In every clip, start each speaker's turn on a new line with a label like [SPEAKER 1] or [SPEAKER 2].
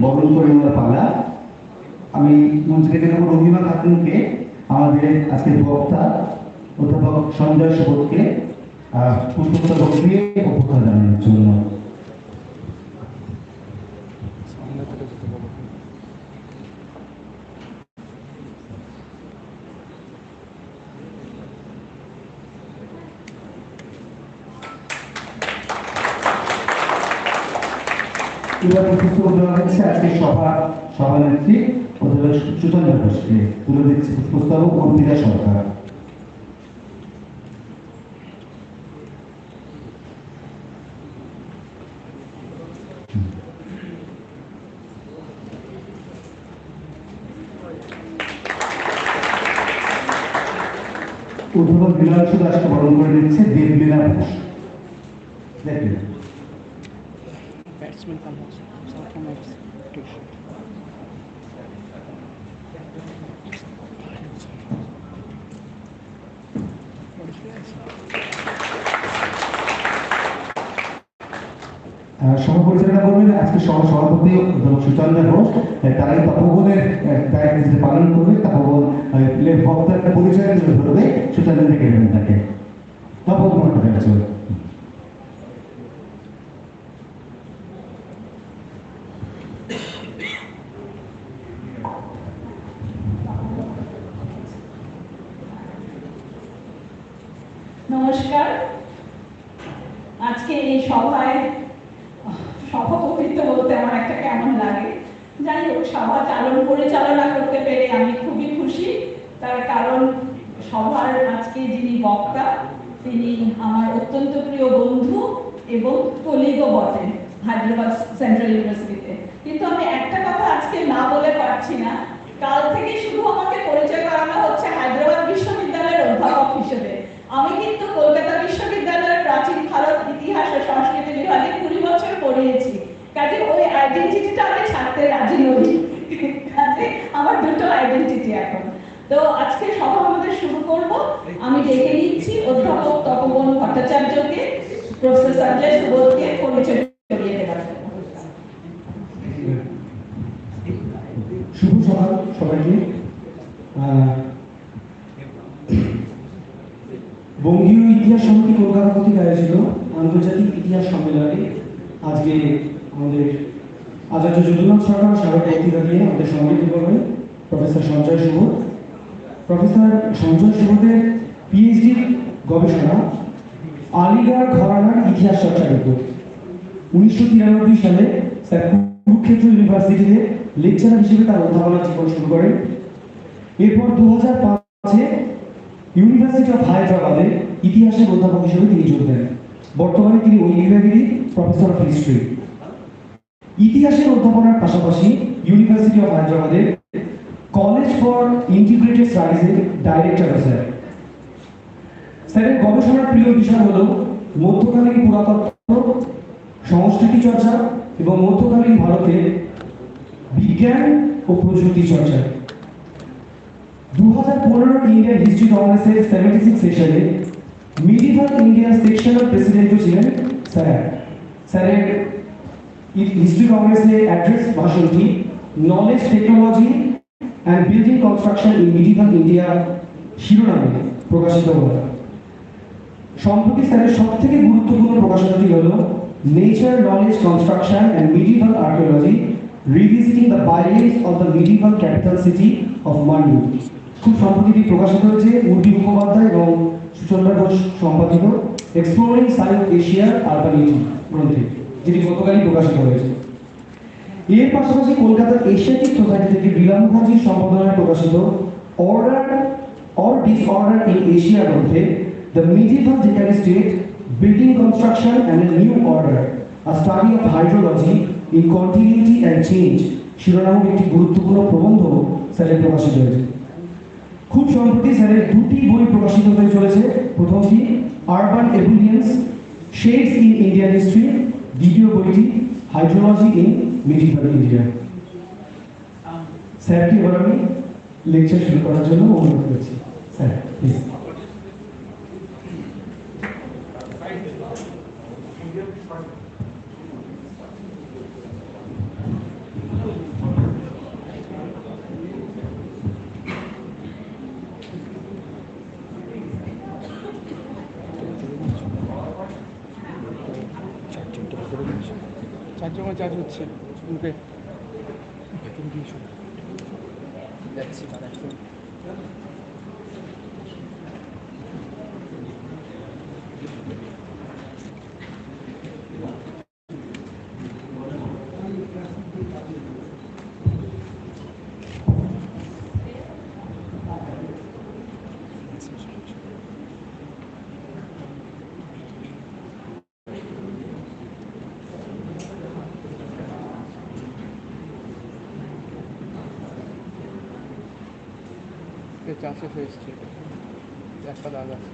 [SPEAKER 1] বরণ করে নেওয়ার পালা। আমি মঞ্চকে দেখাবো রহিমা খাতুনকে, আমাদের আজকের বক্তা অধ্যাপক সঞ্জয় সুবোধকে পুষ্পস্তবক দিয়ে অভ্যর্থনা জানানোর জন্য। এবার পুষ্পস্তবক দেওয়া হচ্ছে আজকে সভানেত্রী অধ্যাপক সুচন্দ্র ঘোষকে। তুলে দিচ্ছে পুষ্পস্তবক অর্পিতা সরকার। অধ্যাপক বিলাসু দাসকে বরণ করে দিচ্ছে দেবলীনা ঘোষ। দেখবেন ব্যাটসম্যান সভা পরিচালনা করবেন আজকে সভাপতি অধ্যাপক সুচন্দ্র ঘোষ। তারাই তপবনের দায়িত্ব পালন করবে। তপবন বক্তার পরিচয় ধরবে, সুচন্দ্র থেকে নেবেন তাকে। তপবন
[SPEAKER 2] নমস্কার। আজকে এই সভায় সভাপতিত্ব বলতে আমার একটা কেমন লাগে। যাই হোক, সভা পরিচালনা করতে পেরে আমি খুবই খুশি। তার কারণ সভার আজকে যিনি বক্তা তিনি আমার অত্যন্ত প্রিয় বন্ধু এবং কলিগও বটেন হায়দ্রাবাদ সেন্ট্রাল ইউনিভার্সিটিতে। কিন্তু আমি একটা কথা আজকে না বলে পারছি না, কাল থেকে শুধু আমাকে পরিচয় করানো হচ্ছে হায়দ্রাবাদ বিশ্ববিদ্যালয়ের অধ্যাপক হিসেবে। আমি কিন্তু কলকাতা বিশ্ববিদ্যালয়ের প্রাচীন ভারত ইতিহাস ও সংস্কৃতি বিভাগে 20 বছর পড়িয়েছি। কাজে ওই আইডেন্টিটিটা আমি ছাড়তে রাজি নই। কাজে আমার দুটো আইডেন্টিটি এখন। তো আজকে সভা আমাদের শুরু করব। আমি ডেকে নিচ্ছি অধ্যাপক তপবন ভট্টাচার্যকে, প্রফেসর সঞ্জয় সুবোধকে পরিচয় করিয়ে দেওয়ার জন্য।
[SPEAKER 1] শুভ সকাল সবাইকে। বঙ্গীয় ইতিহাস সমিতি কলকাতা কর্তৃক আয়োজিত আন্তর্জাতিক ইতিহাস সম্মেলনে আজকে আমাদের আচার্য যদুনাথ সরকার স্মারক বক্তৃতা দিয়ে আমাদের সম্মানিত করবেন প্রফেসর সঞ্জয় সুবোধ। প্রফেসর সঞ্জয় সুবোধের পিএইচডি গবেষণা আলিগড় ঘরানার ইতিহাস চর্চার উপর। 1993 সালে স্যার কুরুক্ষেত্র ইউনিভার্সিটিতে লেকচারার হিসেবে তার অধ্যাপনা জীবন শুরু করেন। এরপর 2005-এ ইউনিভার্সিটি অফ হায়দ্রাবাদে ইতিহাসের অধ্যাপক হিসেবে তিনি যোগ দেন। বর্তমানে তিনি ওই বিভাগেরই প্রফেসর অফ হিস্ট্রি। ইতিহাসের অধ্যাপনার পাশাপাশি ইউনিভার্সিটি অফ হায়দ্রাবাদের কলেজ ফর ইন্টিগ্রেটেড স্টাডিজের ডাইরেক্টর স্যার। স্যারের গবেষণার প্রিয় বিষয় হল মধ্যকালীন পুরাতত্ত্ব, সংস্কৃতি চর্চা এবং মধ্যকালীন ভারতের বিজ্ঞান ও প্রযুক্তি চর্চা। 2015 ইন্ডিয়ান হিস্ট্রি কংগ্রেসের 76 সেশনে মিডিভাল ইন্ডিয়া সেকশনাল প্রেসিডেন্টও ছিলেন স্যার। স্যারের হিস্ট্রি কংগ্রেসে অ্যাড্রেস ভাষণটি knowledge technology and building construction in medieval India শিরোনামে প্রকাশিত হয়। সম্প্রতি স্যারের সবথেকে গুরুত্বপূর্ণ প্রকাশনাটি হল nature knowledge construction and medieval archaeology revisiting the barrage of the medieval capital city of Mandu. খুব সম্প্রতি প্রকাশিত হয়েছে উর্বি মুখোপাধ্যায় এবং সুচন্দ্র ঘোষ সম্পাদিত এক্সপ্লোরিং সাউথ এশিয়ার আরবানিটি গ্রন্থে, যেটি গতকালই প্রকাশিত হয়েছে। এর পাশাপাশি কলকাতার এশিয়াটিক সোসাইটি থেকে বিলা মুখার্জির সম্পাদনায় প্রকাশিত order or disorder in Asia গ্রন্থে the medieval Deccan state building construction and a new order a study of hydrology in continuity and change শিরোনামের একটি গুরুত্বপূর্ণ প্রবন্ধ স্যারের প্রকাশিত হয়েছে। খুব সম্প্রতি স্যারের দুটি বই প্রকাশিত হতে চলেছে। প্রথমটি আরবান এভিলিয়েন্স শেডস ইন ইন্ডিয়ান হিস্ট্রি, দ্বিতীয় বইটি হাইড্রোলজি ইন মিডিভাল ইন্ডিয়া। স্যারকে এবার আমি লেকচার শুরু করার জন্য অনুরোধ করছি। Sir please.
[SPEAKER 3] চার্জ হচ্ছে মুখে চার্জ শেষ হয়ে এসছে একটা দাগ আছে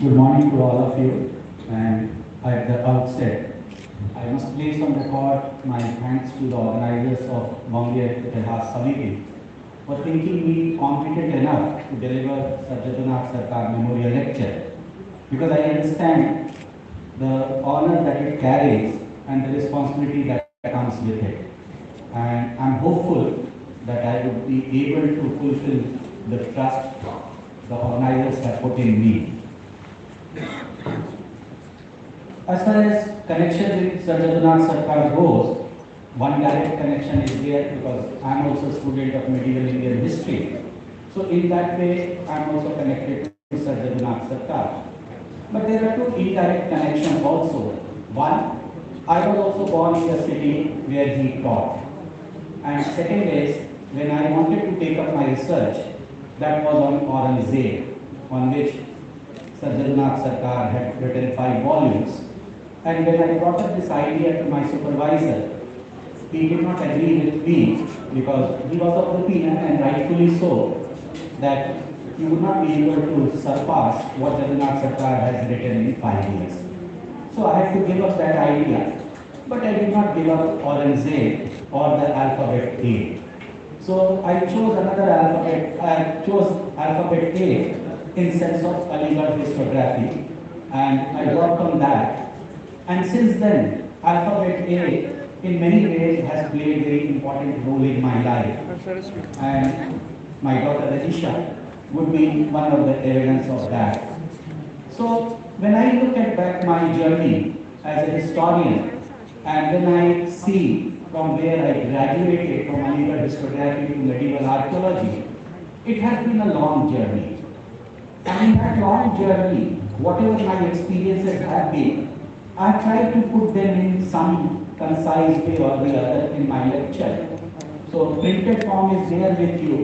[SPEAKER 1] Good morning to all of you, and at the outset, I must place on record my thanks to the organizers of Bombay Itihas Samiti for thinking me competent enough to deliver Sajjadunath Sarkar Memorial Lecture, because I understand the honor that it carries and the responsibility that comes with it. And I'm hopeful that I would be able to fulfill the trust the organizers have put in me. As far as connection with Sajjadunath Sarkar goes, one direct connection is there because I'm also a student of medieval Indian history. So in that way, I'm also connected to Sajjadunath Sarkar. But there are two indirect connections also. One, I was also born in the city where he taught. And second is, when I wanted to take up my research, that was on Aurangzeb, on which Sajjadunath Sarkar had written 5 volumes. And when I brought up this idea to my supervisor, he did not agree with me because he was of the opinion, and rightfully so, that you would not be able to surpass what Sajjadunath Sarkar has written in 5 years. So I had to give up that idea. But I did not give up Aurangzeb or the alphabet A. So I chose another alphabet. I chose alphabet A in sense of Aligarh historiography, and I worked on that. And since then, alphabet A in many ways has played a very important role in my life. And my daughter Radisha would be one of the evidence of that. So when I look at back my journey as a historian, and when I see from where I graduated from Aligarh historiography to medieval archaeology, it has been a long journey. And in that long journey, whatever my experiences have been, I tried to put them in some concise way or the other in my lecture. So printed form is there with you.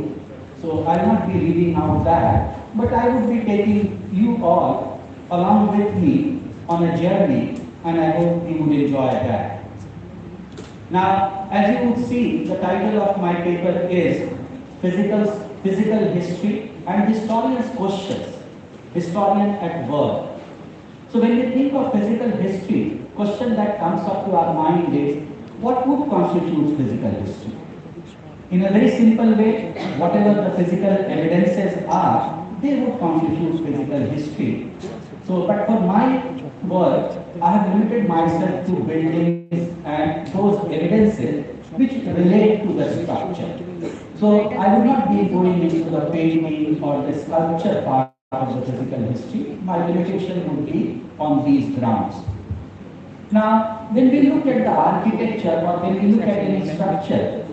[SPEAKER 1] So I'll not be reading out that, but I would be taking you all along with me on a journey, and I hope you would enjoy that. Now, as you would see, the title of my paper is Physical History and Historian's Questions, Historian at Work. So when we think of physical history, question that comes up to our mind is, what would constitute physical history? In a very simple way, whatever the physical evidences are, they would constitute physical history. So, but for my work, I have limited myself to buildings and those evidences which relate to the structure. So I will not be going into the painting or the sculpture part of the physical history. My limitation would be on these grounds. Now, when we look at the architecture or when we look at any structure,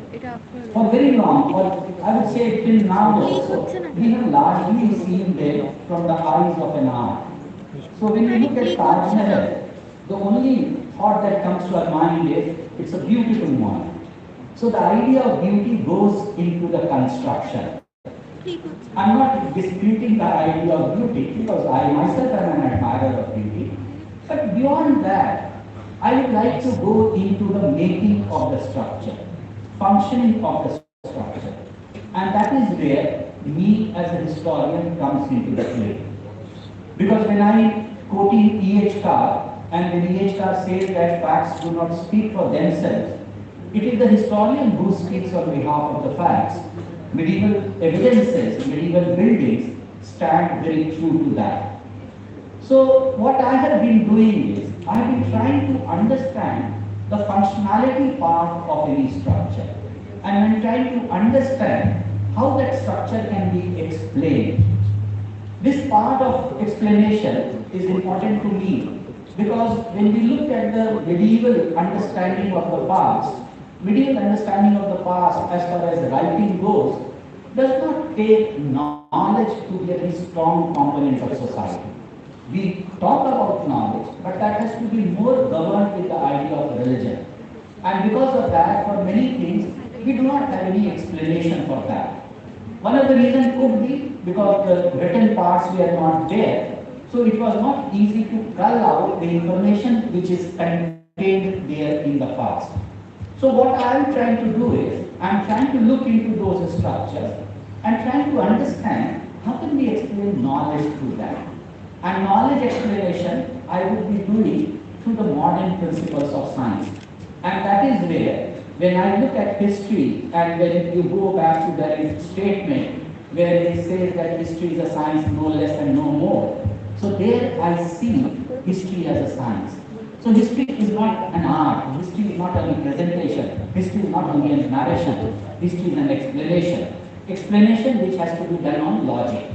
[SPEAKER 1] for very long, or I would say till now also, we have largely seen them from the eyes of an eye. So when we look at Taj Mahal, the only thought that comes to our mind is, it's a beautiful monument. So the idea of beauty goes into the construction. I'm not disputing the idea of beauty because I myself am an admirer of beauty. But beyond that, I would like to go into the making of the structure, functioning of the structure. And that is where me as a historian comes into the play. Because when I quoting E.H. Carr, and when E.H. Carr says that facts do not speak for themselves, it is the historian who speaks on behalf of the facts. Medieval evidences, medieval buildings stand very true to that. So what I have been doing is, I have been trying to understand the functionality part of any structure. And I'm trying to understand how that structure can be explained.
[SPEAKER 4] This part of explanation is important to me because when we look at the medieval understanding of the past, medieval understanding of the past as far as writing goes, does not take knowledge to be a very strong component of society. We talk about knowledge, but that has to be more governed with the idea of religion. And because of that, for many things, we do not have any explanation for that. One of the reasons could be because the written parts were not there, so it was not easy to cull out the information which is contained there in the past. So what I am trying to do is, I am trying to look into those structures and trying to understand how can we explain knowledge through that. And knowledge explanation I would be doing through the modern principles of science. And that is where, when I look at history and when you go back to that statement where it says that history is a science no less and no more. So there I see history as a science. So history is not an art, history is not only presentation, history is not only a narration, history is an explanation. Explanation which has to be done on logic.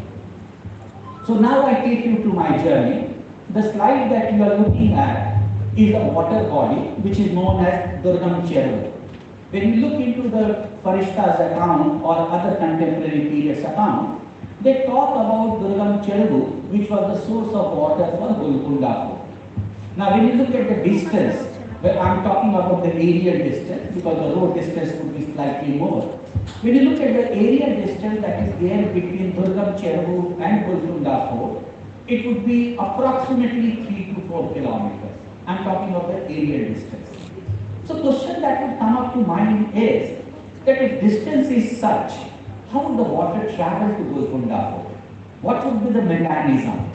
[SPEAKER 4] So now I take you to my journey. The slide that you are looking at is a water body which is known as Durgam Cheruvu. When you look into the Farishta's account or other contemporary periods account, they talk about Durgam Cheruvu, which was the source of water for Golconda Fort. Now when you look at the distance, well, I'm talking about the aerial distance because the road distance would be slightly more. When you look at the aerial distance that is there between Durgam Cheruvu and Golconda Fort, it would be approximately 3 to 4 kilometers. I'm talking about the aerial distance. So question that would come up to mind is that if distance is such, how would the water travel to Golconda Fort? What would be the mechanism?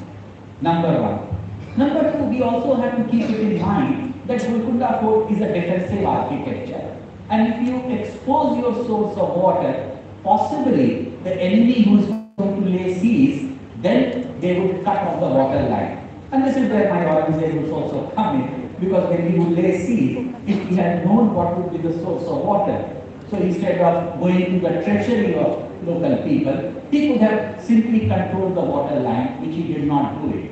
[SPEAKER 4] Number one. Number two, we also have to keep it in mind that Golconda Fort is a defensive architecture. And if you expose your source of water, possibly the enemy who is going to lay siege, then they would cut off the water line. And this is where my organization would also come in, because when he would lay siege, if he had known what would be the source of water, so instead of going to the treachery of local people, he could have simply controlled the water line, which he did not do it.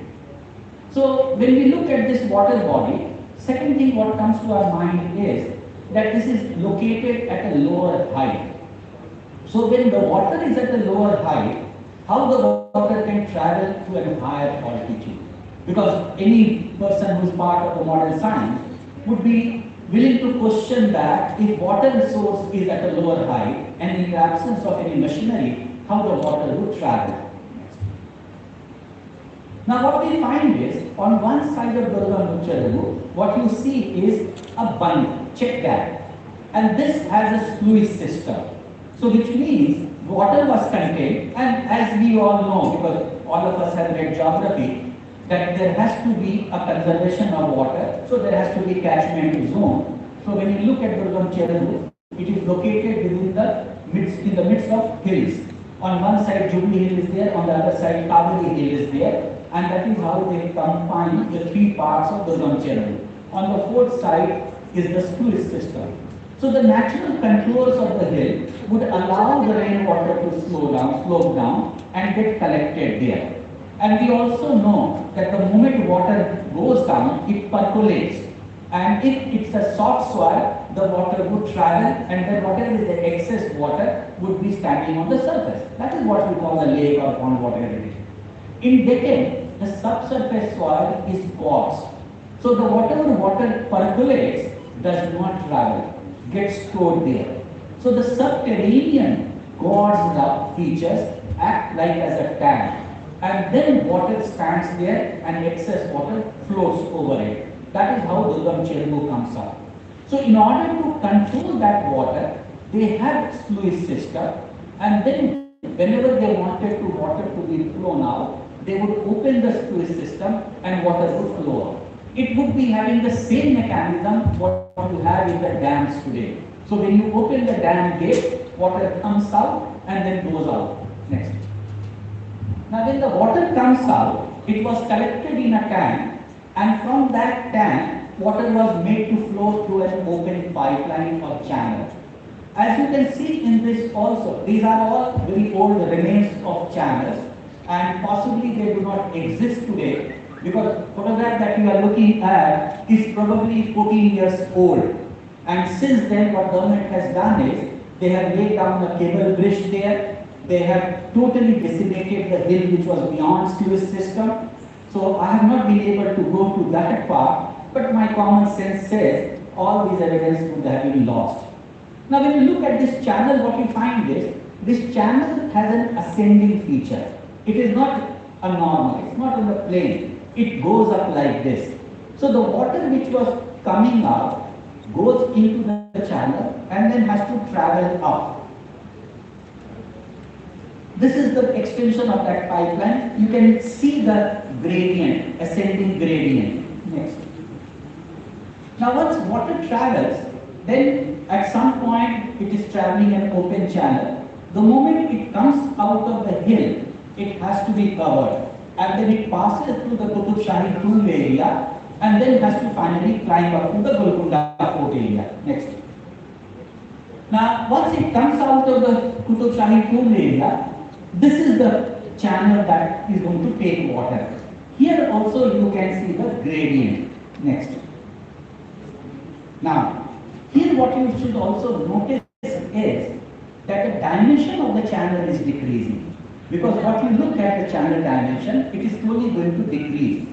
[SPEAKER 4] So when we look at this water body, second thing what comes to our mind is that this is located at a lower height. So when the water is at a lower height, how the water can travel to a higher altitude? Because any person who is part of the modern science would be willing to question that if water source is at a lower height and in the absence of any machinery, how the water would travel. Now what we find is, on one side of Durgam Cheruvu, what you see is a bund, check that. And this has a sluice system. So which means water was contained, and as we all know, because all of us have read geography, that there has to be a conservation of water, so there has to be catchment zone. So when you look at Durgam Cheruvu, it is located within in the midst of hills. On one side Jubilee Hill is there, on the other side Capillary Hill is there, and that is how they combine the three parts of Durgam Cheruvu. On the fourth side is the sluice system. So the natural contours of the hill would allow the rainwater to slope down and get collected there. And we also know that the moment water goes down, it percolates. And if it's a soft soil, the water would travel, and then whatever is the excess water would be standing on the surface. That is what we call the lake or pond, whatever it is. In Deccan, the subsurface soil is quartz. So the whatever water percolates does not travel, gets stored there. So the subterranean gorged features act like as a tank. And then water stands there and excess water flows over it. That is how Durgam Cheruvu comes up. So in order to control that water, they had sluice system, and then whenever they wanted water to be flown out, they would open the sluice system and water would flow out. It would be having the same mechanism what you have in the dams today. So when you open the dam gate, water comes out and then goes out. Next. Now when the water comes out, it was collected in a tank, and from that tank, water was made to flow through an open pipeline or channel. As you can see in this also, these are all very old remains of channels. and possibly they do not exist today, because photograph that you are looking at is probably 14 years old. And since then, what government has done is, they have laid down a cable bridge there. They have totally decimated the hill which was beyond sewage system. So I have not been able to go to that part, but my common sense says all these evidence would have been lost. Now when you look at this channel, what you find is, this channel has an ascending feature. It is not a normal, it's not in the plane. It goes up like this. So the water which was coming out goes into the channel and then has to travel up. This is the extension of that pipeline. You can see the gradient, ascending gradient. Next. Now once water travels, then at some point it is traveling an open channel. The moment it comes out of the hill, it has to be covered. And then it passes through the Qutub Shahi tomb area and then has to finally climb up to the Golconda Fort area. Next. Now once it comes out of the Qutub Shahi tomb area, this is the channel that is going to take water. Here also you can see the gradient. Next. Now, here what you should also notice is that the dimension of the channel is decreasing. Because what you look at the channel dimension, it is slowly going to decrease.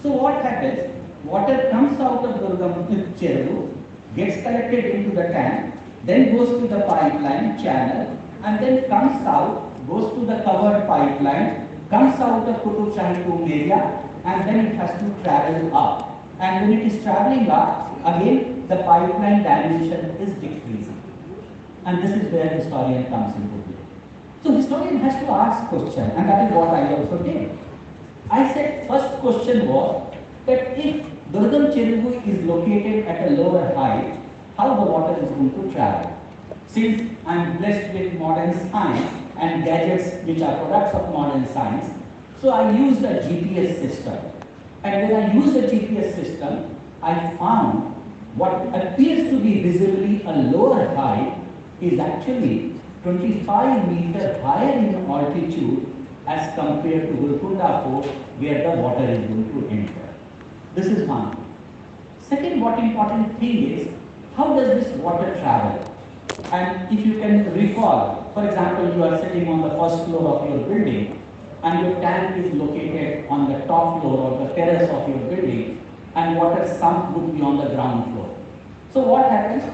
[SPEAKER 4] So what happens? Water comes out of the Cheru, gets collected into the tank, then goes to the pipeline channel, and then comes out, goes to the covered pipeline, comes out of Qutub Shahi tomb area, and then it has to travel up. And when it is traveling up, again the pipeline dimension is decreasing. And this is where historian comes into play. So historian has to ask question, and that is what I also did. I said first question was that if Durgam Cheruvu is located at a lower height, how the water is going to travel? Since I am blessed with modern science and gadgets which are products of modern science, so I used a GPS system. And when I used a GPS system, I found what appears to be visibly a lower height is actually 25 meters higher in altitude as compared to Golconda Fort, where the water is going to enter. This is one. Second, what important thing is, how does this water travel? And if you can recall, for example, you are sitting on the first floor of your building and your tank is located on the top floor or the terrace of your building, and water sump would be on the ground floor. So what happens?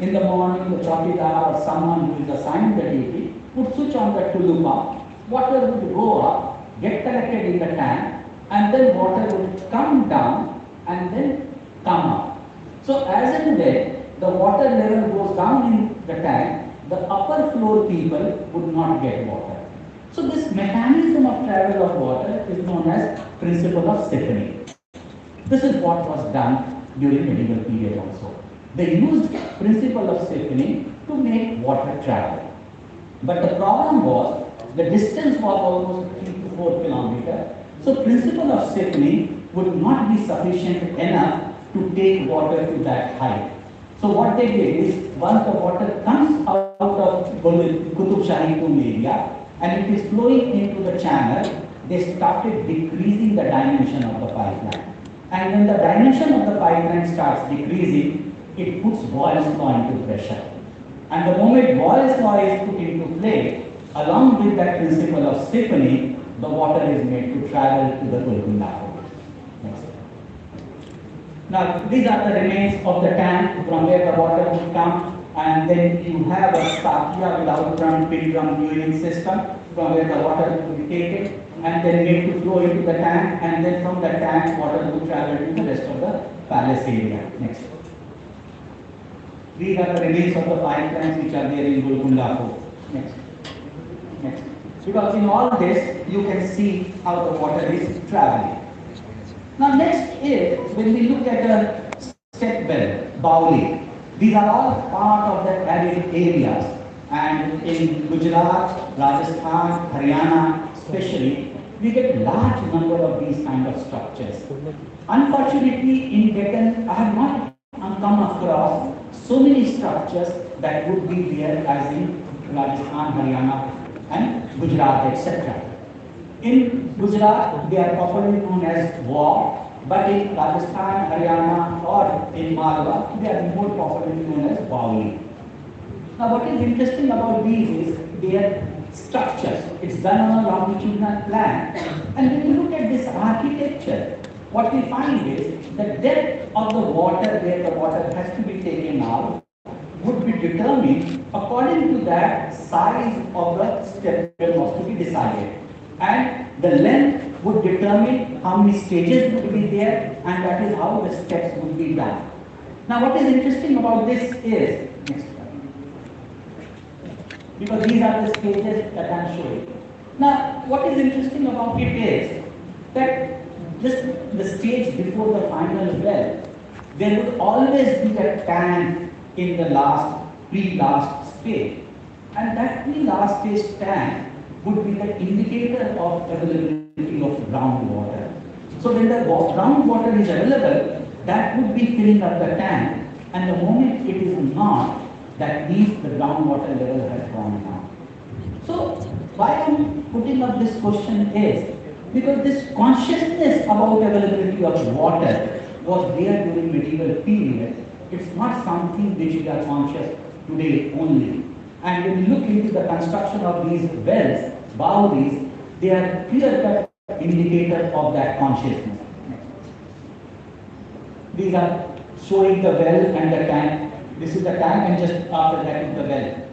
[SPEAKER 4] In the morning, the chaukidar or someone who is assigned the duty would switch on the tulu pump, water would go up, get collected in the tank, and then water would come down and then come up. So as and when the water level goes down in the tank, the upper floor people would not get water. So this mechanism of travel of water is known as principle of stiffening. This is what was done during medieval period also. They used principle of stiffening to make water travel. But the problem was, the distance was almost 3 to 4 kilometers. So principle of stiffening would not be sufficient enough to take water to that height. So what they did is, once the water comes out of Qutub Shahi tomb area and it is flowing into the channel, they started decreasing the dimension of the pipeline. And when the dimension of the pipeline starts decreasing, it puts Boyle's law into pressure. And the moment Boyle's law is put into play, along with that principle of stiffening, the water is made to travel to the Golconda Fort. Next. Now, these are the remains of the tank from where the water would come, and then you have a sakia without drum, pin drum viewing system from where the water would be taken and then made to flow into the tank, and then from the tank water would travel to the rest of the palace area. Next. These are the remains of the pipelines which are there in Golconda Fort. Next. Next. Because in all this, you can see how the water is traveling. Now next is, when we look at a step well, Bauli, these are all part of the arid areas. And in Gujarat, Rajasthan, Haryana especially, we get large number of these kind of structures. Unfortunately, in Deccan, I have not come across so many structures that would be there as in Rajasthan, Haryana and Gujarat, etc. In Gujarat, they are popularly known as Wow, but in Rajasthan, Haryana, or in Malwa, they are more popularly known as Bauli. Now, what is interesting about these is their structures. It's done on a longitudinal plan. And when you look at this architecture, what we find is the depth of the water where the water has to be taken out would be determined according to that size of the step was to be decided. And the length would determine how many stages would be there, and that is how the steps would be done. Now, what is interesting about this is, next slide, because these are the stages that I am showing. Now, what is interesting about it is that just the stage before the final well, there would always be a tank in the pre-last stage. And that pre-last stage tank would be the indicator of availability of groundwater. So when the groundwater is available, that would be filling up the tank, and the moment it is not, that means the groundwater level has gone down. So why I am putting up this question is because this consciousness about availability of water was there during medieval period. It's not something which we are conscious today only. And when you look into the construction of these wells, boweries, they are clear-cut indicator of that consciousness. These are showing the well and the tank. This is the tank, and just after that is the well.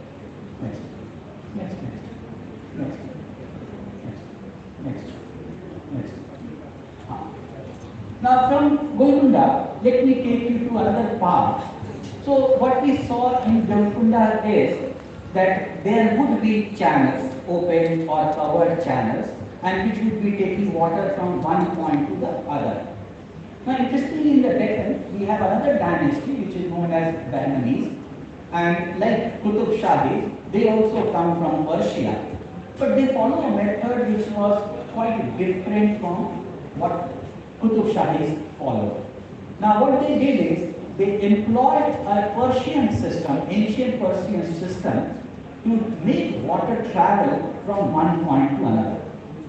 [SPEAKER 4] Next. Next. Next. Next. Next. Next. Now from Golconda, let me take you to another part. So what we saw in Golconda is that there would be channels, open or covered channels, and which would be taking water from one point to the other. Now interestingly, in the Deccan, we have another dynasty which is known as Bahmanis, and like Qutub Shahis, they also come from Persia, but they follow a method which was quite different from what Qutub Shahis followed. Now what they did is, they employed a Persian system, ancient Persian system, to make water travel from one point to another.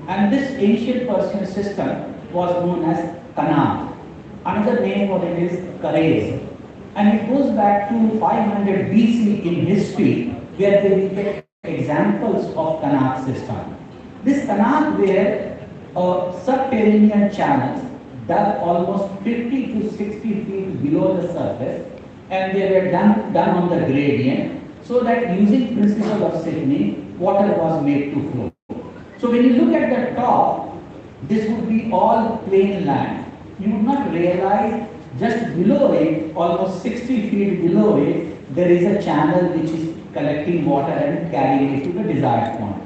[SPEAKER 4] And this ancient Persian system was known as Kanal. Another name for it is Karez. And it goes back to 500 BC in history, where they get examples of Kanal system. This Kanal were subterranean channels dug almost 50 to 60 feet below the surface, and they were done on the gradient, so that using principle of stiffening, water was made to flow. So when you look at the top, this would be all plain land. You would not realize just below it, almost 60 feet below it, there is a channel which is collecting water and carrying it to the desired point.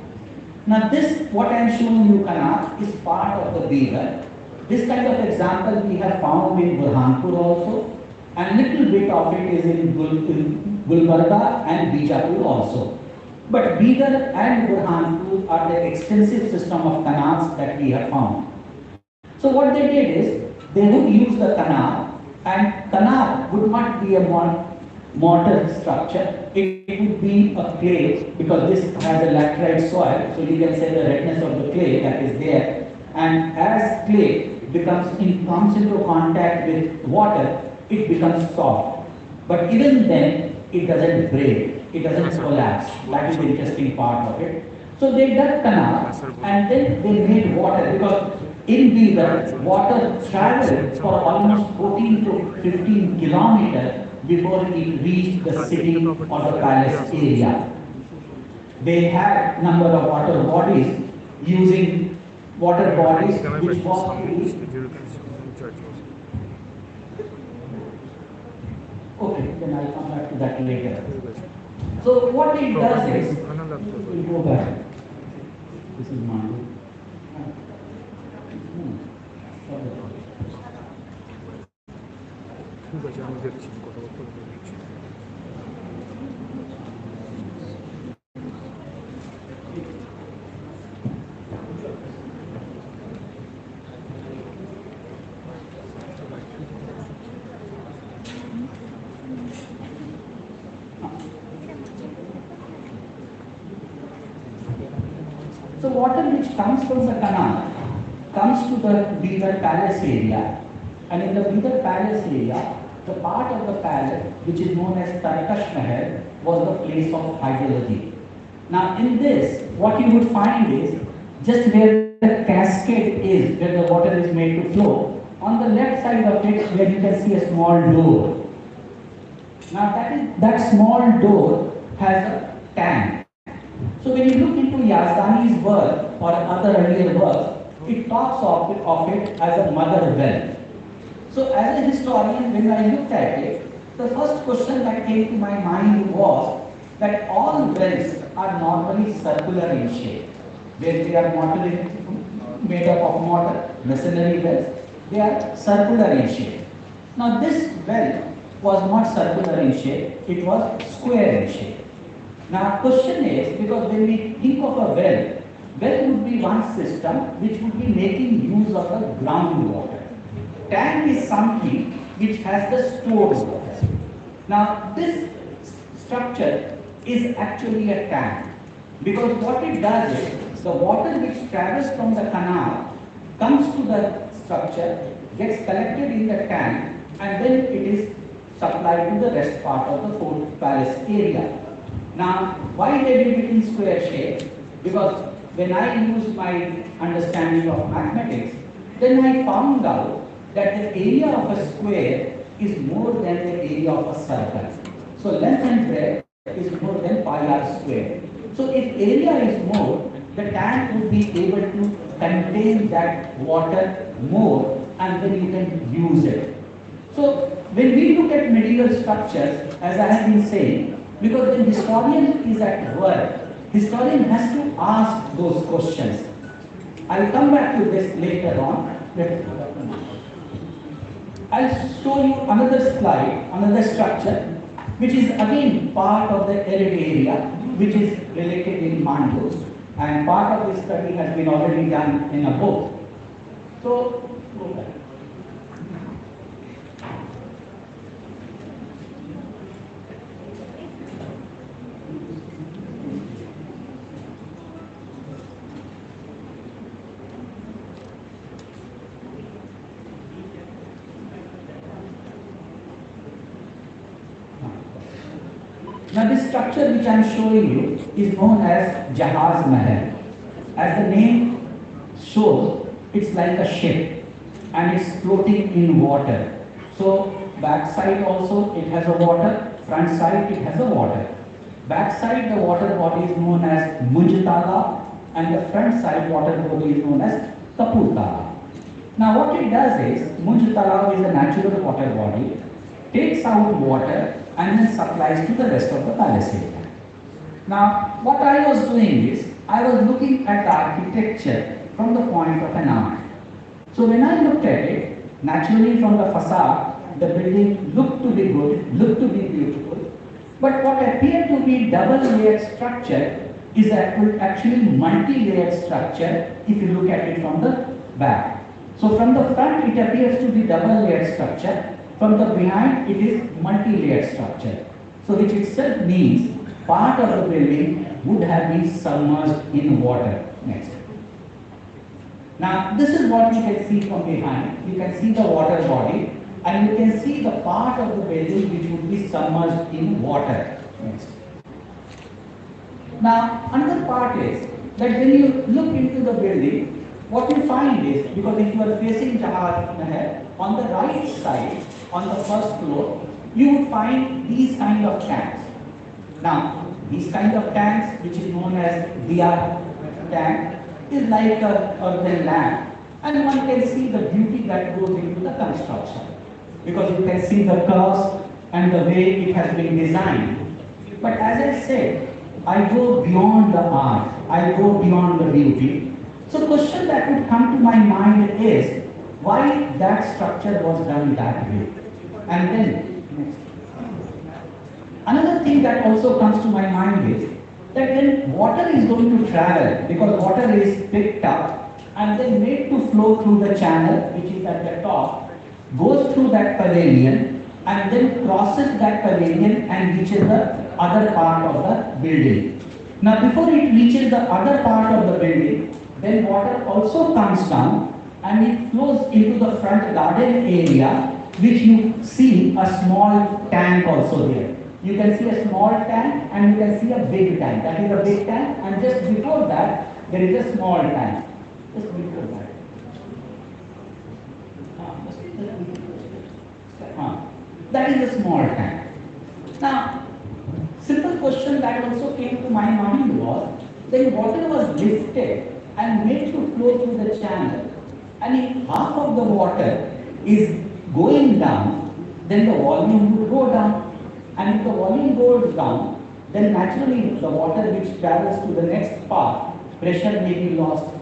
[SPEAKER 4] Now this, what I am showing you, Kanat, is part of the Beaver. This kind of example we have found in Burhanpur also, and little bit of it is in Gulbarga and Bijapur also. But Beaver and Burhanpur are the extensive system of canals that we have found. So what they did is, they would use the canal, and canal would not be a mortar structure. It would be a clay, because this has a laterite soil, so you can say the redness of the clay that is there. And as clay comes into contact with water, it becomes soft. But even then, it doesn't break, it doesn't collapse. That is the interesting part of it. So they dug canal, and then they made water, because in Beaver, water traveled for almost 14 to 15 kilometers before it reached the city or the palace area. They had number of water bodies using water bodies which was okay, then I'll come back to that later. So what it does is, we'll go back. This is mine. So water which comes from the canal comes to the Beaver Palace area, and in the Beaver Palace area, the part of the palace which is known as Tarkash Mahal was the place of hydrology. Now in this, what you would find is just where the cascade is, where the water is made to flow, on the left side of it where you can see a small door. Now that small door has a tank. So when you look into Yazdani's work or other earlier works, it talks of it as a mother well. So as a historian, when I looked at it, the first question that came to my mind was that all wells are normally circular in shape, where they are not made up of mortar, masonry wells, they are circular in shape. Now this well was not circular in shape, it was square in shape. Now question is, because when we think of a well would be one system which would be making use of the groundwater. Tank is something which has the stored water. Now this structure is actually a tank, because what it does is the water which travels from the canal comes to the structure, gets collected in the tank, and then it is supplied to the rest part of the Fort Palace area. Now, why they did it in square shape? Because when I used my understanding of mathematics, then I found out that the area of a square is more than the area of a circle. So length and breadth is more than pi r square. So if area is more, the tank would be able to contain that water more, and then you can use it. So when we look at medieval structures, as I have been saying, because when historian is at work, historian has to ask those questions. I'll come back to this later on. I'll show you another slide, another structure, which is again part of the arid area, which is related in Mandos, and part of this study has been already done in a book. So, go back. Now this structure which I am showing you is known as Jahaz Mahal. As the name shows, it's like a ship and it's floating in water. So back side also it has a water, front side it has a water. Back side the water body is known as Munjtala, and the front side water body is known as Kapurtala. Now what it does is, Munjtala is a natural water body, takes out water and then supplies to the rest of the palace area. Now, what I was doing is, I was looking at the architecture from the point of an art. So when I looked at it, naturally from the facade, the building looked to be good, looked to be beautiful, but what appeared to be double-layered structure is actually multi-layered structure if you look at it from the back. So from the front, it appears to be double-layered structure. From the behind, it is multi-layered structure. So which itself means part of the building would have been submerged in water. Next. Now this is what you can see from behind. You can see the water body, and you can see the part of the building which would be submerged in water. Next. Now another part is that when you look into the building, what you find is, because if you are facing Jahaz Mahal, on the right side, on the first floor, you would find these kind of tanks. Now, these kind of tanks, which is known as Diya tank, is like a earthen lamp, and one can see the beauty that goes into the construction, because you can see the curves and the way it has been designed. But as I said, I go beyond the art, I go beyond the beauty. So the question that would come to my mind is, why that structure was done that way? And then, next. Another thing that also comes to my mind is that when water is going to travel, because water is picked up and then made to flow through the channel, which is at the top, goes through that pavilion and then crosses that pavilion and reaches the other part of the building. Now before it reaches the other part of the building, then water also comes down and it flows into the front garden area, which you see a small tank also there. You can see a small tank and you can see a big tank. That is a big tank, and just before that there is a small tank. Just before that. That is a small tank. Now, simple question that also came to my mind was, then water was lifted and made to flow through the channel, and if half of the water is going down, then the volume would go down, and if the volume goes down, then naturally the water which travels to the next part, pressure may be lost.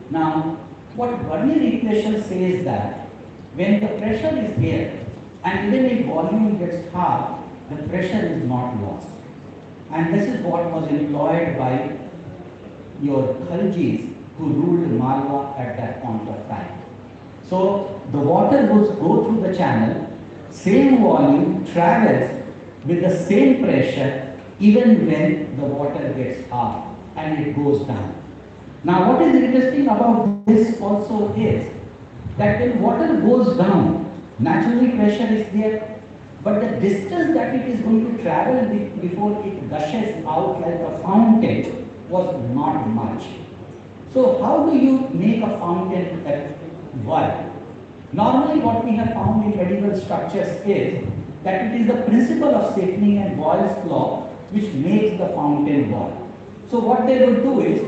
[SPEAKER 4] Now, what Vernier equation says that when the pressure is here, and even if volume gets half, the pressure is not lost. And this is what was employed by your Khaljis who ruled Malwa at that point of time. So the water go through the channel, same volume travels with the same pressure even when the water gets half and it goes down. Now what is interesting about this also is that when water goes down, naturally pressure is there, but the distance that it is going to travel before it gushes out like a fountain was not much. So how do you make a fountain work? Normally what we have found in medieval structures is that it is the principle of Stiffening and Boyle's law which makes the fountain work. So what they would do is,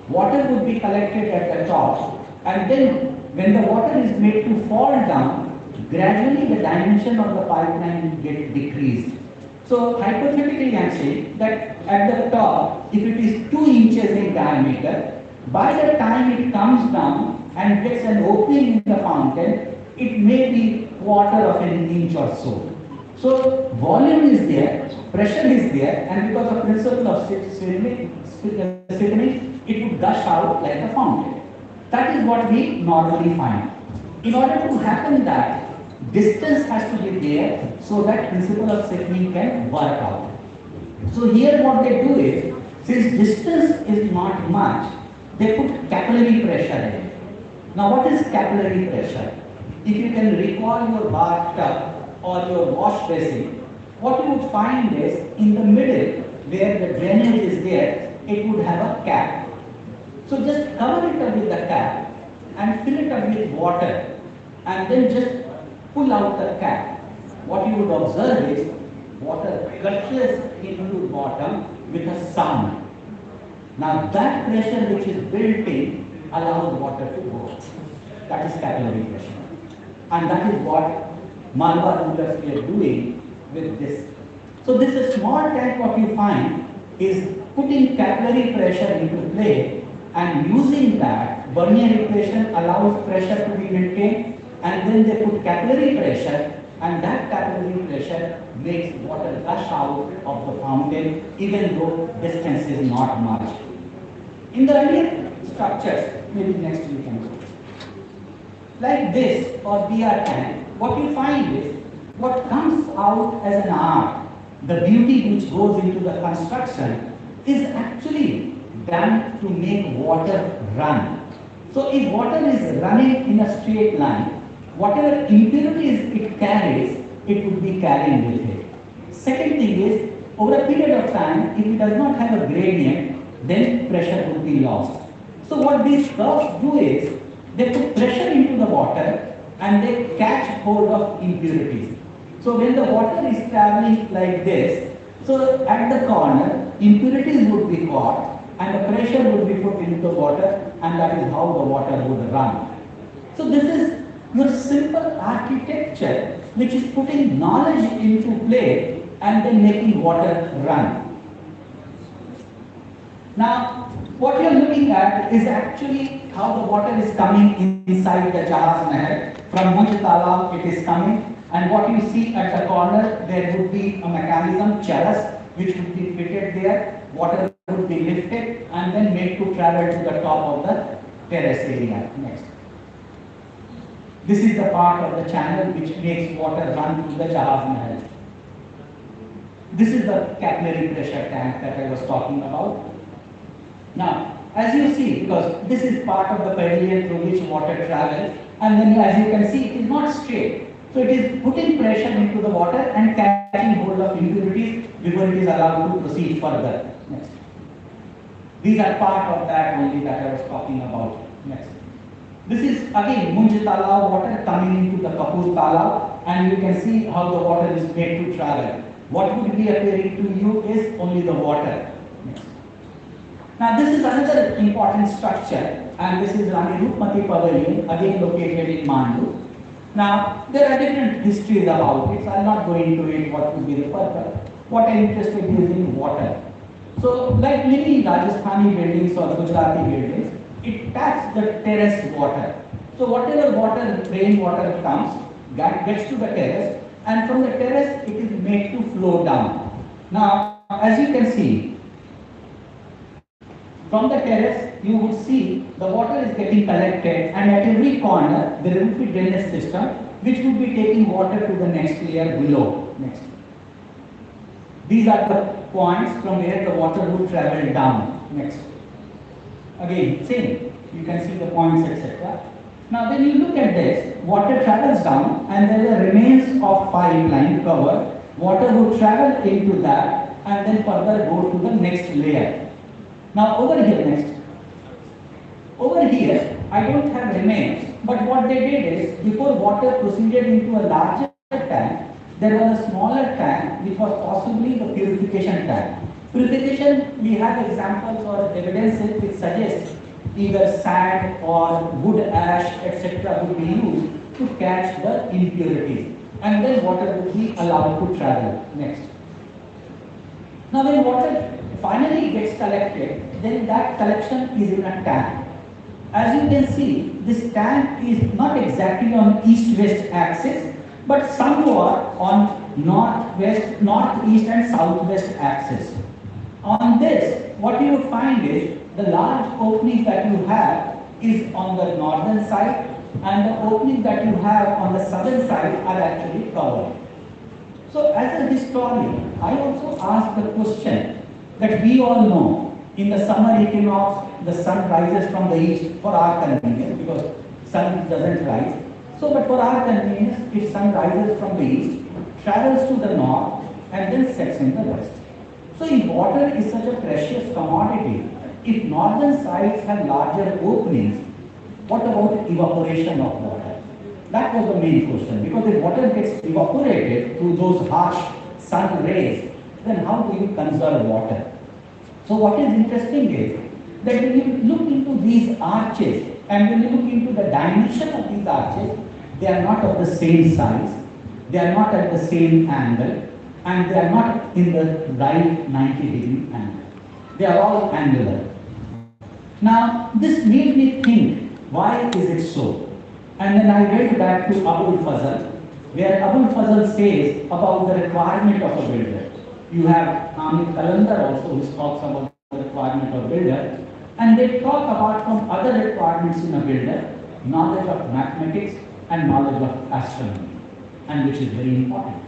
[SPEAKER 4] water would be collected at the top, and then when the water is made to fall down, gradually the dimension of the pipeline will get decreased. So hypothetically I am saying that at the top, if it is 2 inches in diameter, by the time it comes down and gets an opening in the fountain, it may be quarter of an inch or so. So volume is there, pressure is there, and because of principle of Stiffening, it would gush out like a fountain. That is what we normally find. In order to happen that, distance has to be there so that principle of Stiffening can work out. So here what they do is, since distance is not much, they put capillary pressure in. Now what is capillary pressure? If you can recall your bathtub or your wash basin, what you would find is in the middle where the drainage is there, it would have a cap. So just cover it up with the cap and fill it up with water and then just pull out the cap. What you would observe is water gushes into the bottom with a sound. Now that pressure which is built in allows water to go. That is capillary pressure. And that is what Malwa rulers were doing with this. So this is small tank, what you find is putting capillary pressure into play, and using that, Vernier equation allows pressure to be maintained, and then they put capillary pressure, and that capillary pressure makes water gush out of the fountain even though distance is not much. In the earlier structures, maybe next we can go. Like this or BR tank, what you find is what comes out as an art, the beauty which goes into the construction is actually done to make water run. So if water is running in a straight line, whatever impurities it carries, it would be carrying with it. Second thing is, over a period of time, if it does not have a gradient, then pressure would be lost. So what these curves do is, they put pressure into the water and they catch hold of impurities. So when the water is traveling like this, so at the corner, impurities would be caught and the pressure would be put into the water, and that is how the water would run. So this is your simple architecture which is putting knowledge into play and then making water run. Now, what you are looking at is actually how the water is coming inside the Jahaz Mahal. From which talab it is coming, and what you see at the corner, there would be a mechanism, chalice, which would be fitted there. Water would be lifted and then made to travel to the top of the terrace area. Next. This is the part of the channel which makes water run through the Jahaz Mahal. This is the capillary pressure tank that I was talking about. Now, as you see, because this is part of the perihelion through which water travels, and then as you can see, it is not straight. So it is putting pressure into the water and catching hold of impurities before it is allowed to proceed further. Next. These are part of that only that I was talking about. Next. This is again Munj Talab water coming into the Kapur Talab, and you can see how the water is made to travel. What would be appearing to you is only the water. Next. Now this is another important structure, and this is Rani Rupmati Pavilion, again located in Mandu. Now there are different histories about it, so I will not go into it what would be the purpose. What I am interested is in water. So like many Rajasthani buildings or Gujarati buildings, it taps the terrace water. So whatever water, rain water comes, gets to the terrace, and from the terrace it is made to flow down. Now as you can see, from the terrace, you would see the water is getting collected, and at every corner there will be drainage system which would be taking water to the next layer below. Next. These are the points from where the water would travel down. Next. Again, same. You can see the points, etc. Now, when you look at this, water travels down, and there are remains of pipeline cover. Water would travel into that, and then further go to the next layer. Now over here next. Over here, I don't have remains, but what they did is, before water proceeded into a larger tank, there was a smaller tank which was possibly the purification tank. Purification, we have examples or evidences which suggest either sand or wood ash, etc. would be used to catch the impurities, and then water would be allowed to travel. Next. Now when water finally gets collected, then that collection is in a tank. As you can see, this tank is not exactly on east-west axis, but somewhat on northwest, northeast and southwest axis. On this, what you would find is the large opening that you have is on the northern side, and the opening that you have on the southern side are actually covered. So as a historian, I also ask the question that we all know, in the summer equinox, the sun rises from the east for our convenience, because sun doesn't rise. So, but for our convenience, if sun rises from the east, travels to the north, and then sets in the west. So, if water is such a precious commodity, if northern sides have larger openings, what about evaporation of water? That was the main question, because if water gets evaporated through those harsh sun rays, then how do you conserve water? So what is interesting is that when you look into these arches, and when you look into the dimension of these arches, they are not of the same size, they are not at the same angle, and they are not in the right 90-degree angle. They are all angular. Now, this made me think, why is it so? And then I went back to Abul Fazl, where Abul Fazl says about the requirement of a builder. You have Hamid Kalandar also, who talks about the requirement of builder, and they talk about from other requirements in a builder, knowledge of mathematics and knowledge of astronomy, and which is very important.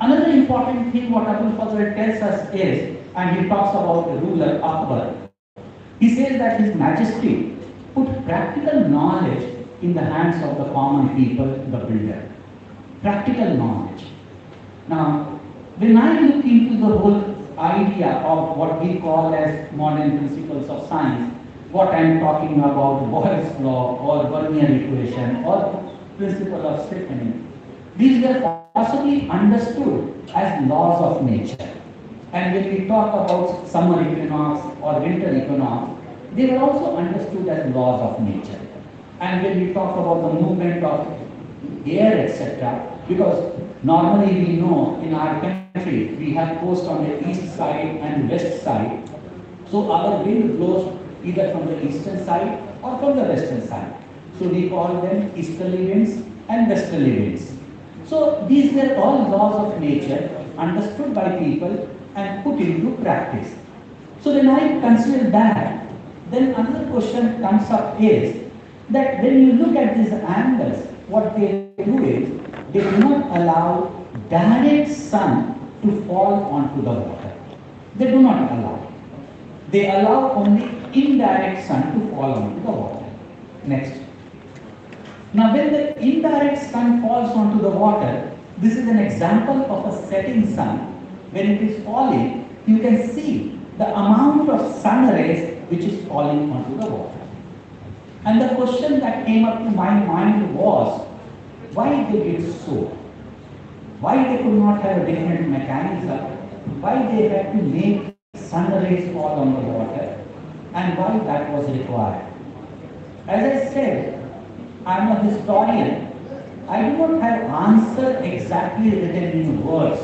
[SPEAKER 4] Another important thing what Abul Fazl tells us is, and he talks about the ruler Akbar, he says that His Majesty put practical knowledge in the hands of the common people, the builder. Practical knowledge. Now, when I look into the whole idea of what we call as modern principles of science, what I am talking about, Boyle's law or Vernier equation or principle of stiffening, these were possibly understood as laws of nature. And when we talk about summer equinox or winter equinox, they were also understood as laws of nature. And when we talk about the movement of air, etc., because normally we know in our country we have coast on the east side and west side. So our wind blows either from the eastern side or from the western side. So we call them easterly winds and westerly winds. So these were all laws of nature understood by people and put into practice. So when I consider that, then another question comes up is that when you look at these angles, what they do is they do not allow direct sun to fall onto the water. They do not allow. they allow only indirect sun to fall onto the water. Next. Now when the indirect sun falls onto the water, this is an example of a setting sun. When it is falling, you can see the amount of sun rays which is falling onto the water. And the question that came up to my mind was, why they did so? Why they could not have a different mechanism? Why they had to make sun rays fall on the water? And why that was required? As I said, I am a historian. I do not have answer exactly written in words.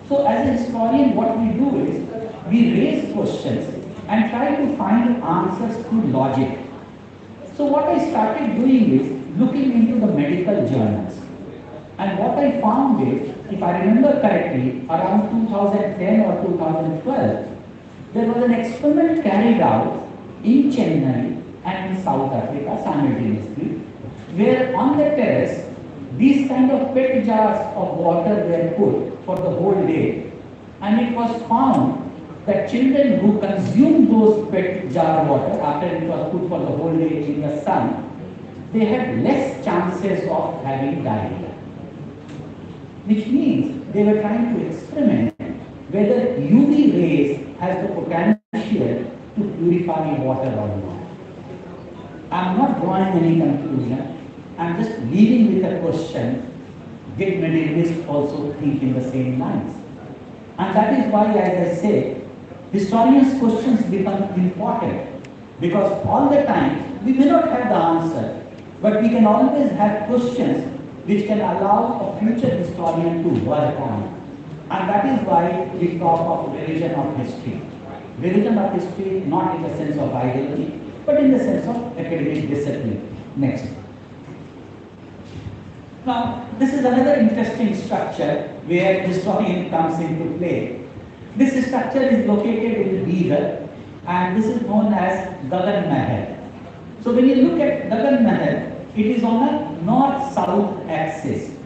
[SPEAKER 4] So as a historian, what we do is, we raise questions and try to find answers through logic. So what I started doing is looking into the medical journals. And what I found is, if I remember correctly, around 2010 or 2012, there was an experiment carried out in Chennai and in South Africa simultaneously, where on the terrace, these kind of pet jars of water were put for the whole day. And it was found that children who consumed those pet jar water after it was put for the whole day in the sun, they had less chances of having diarrhea. Which means they were trying to experiment whether UV rays has the potential to purify water or not. I am not drawing any conclusion. I am just leaving with a question. Did medievalists also think in the same lines? And that is why, as I say, historians' questions become important, because all the time we may not have the answer, but we can always have questions which can allow a future historian to work on. And that is why we talk of revision of history. Revision of history not in the sense of ideology, but in the sense of academic discipline. Next. Now, this is another interesting structure where historian comes into play. This structure is located in Bidar, and this is known as Gagan Mahal. So when you look at Gagan Mahal, it is on a north-south axis.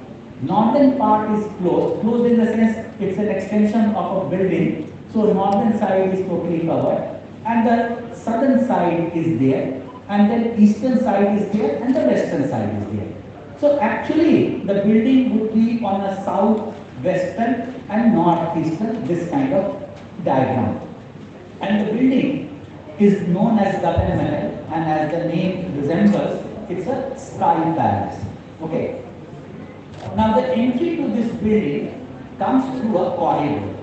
[SPEAKER 4] Northern part is closed in the sense it's an extension of a building. So northern side is totally covered, and the southern side is there, and then eastern side is there, and the western side is there. So actually, the building would be on a south-western and northeastern, this kind of diagram. And the building is known as Gagan Mahal, and as the name resembles, it's a sky palace. Okay. Now the entry to this building comes through a corridor,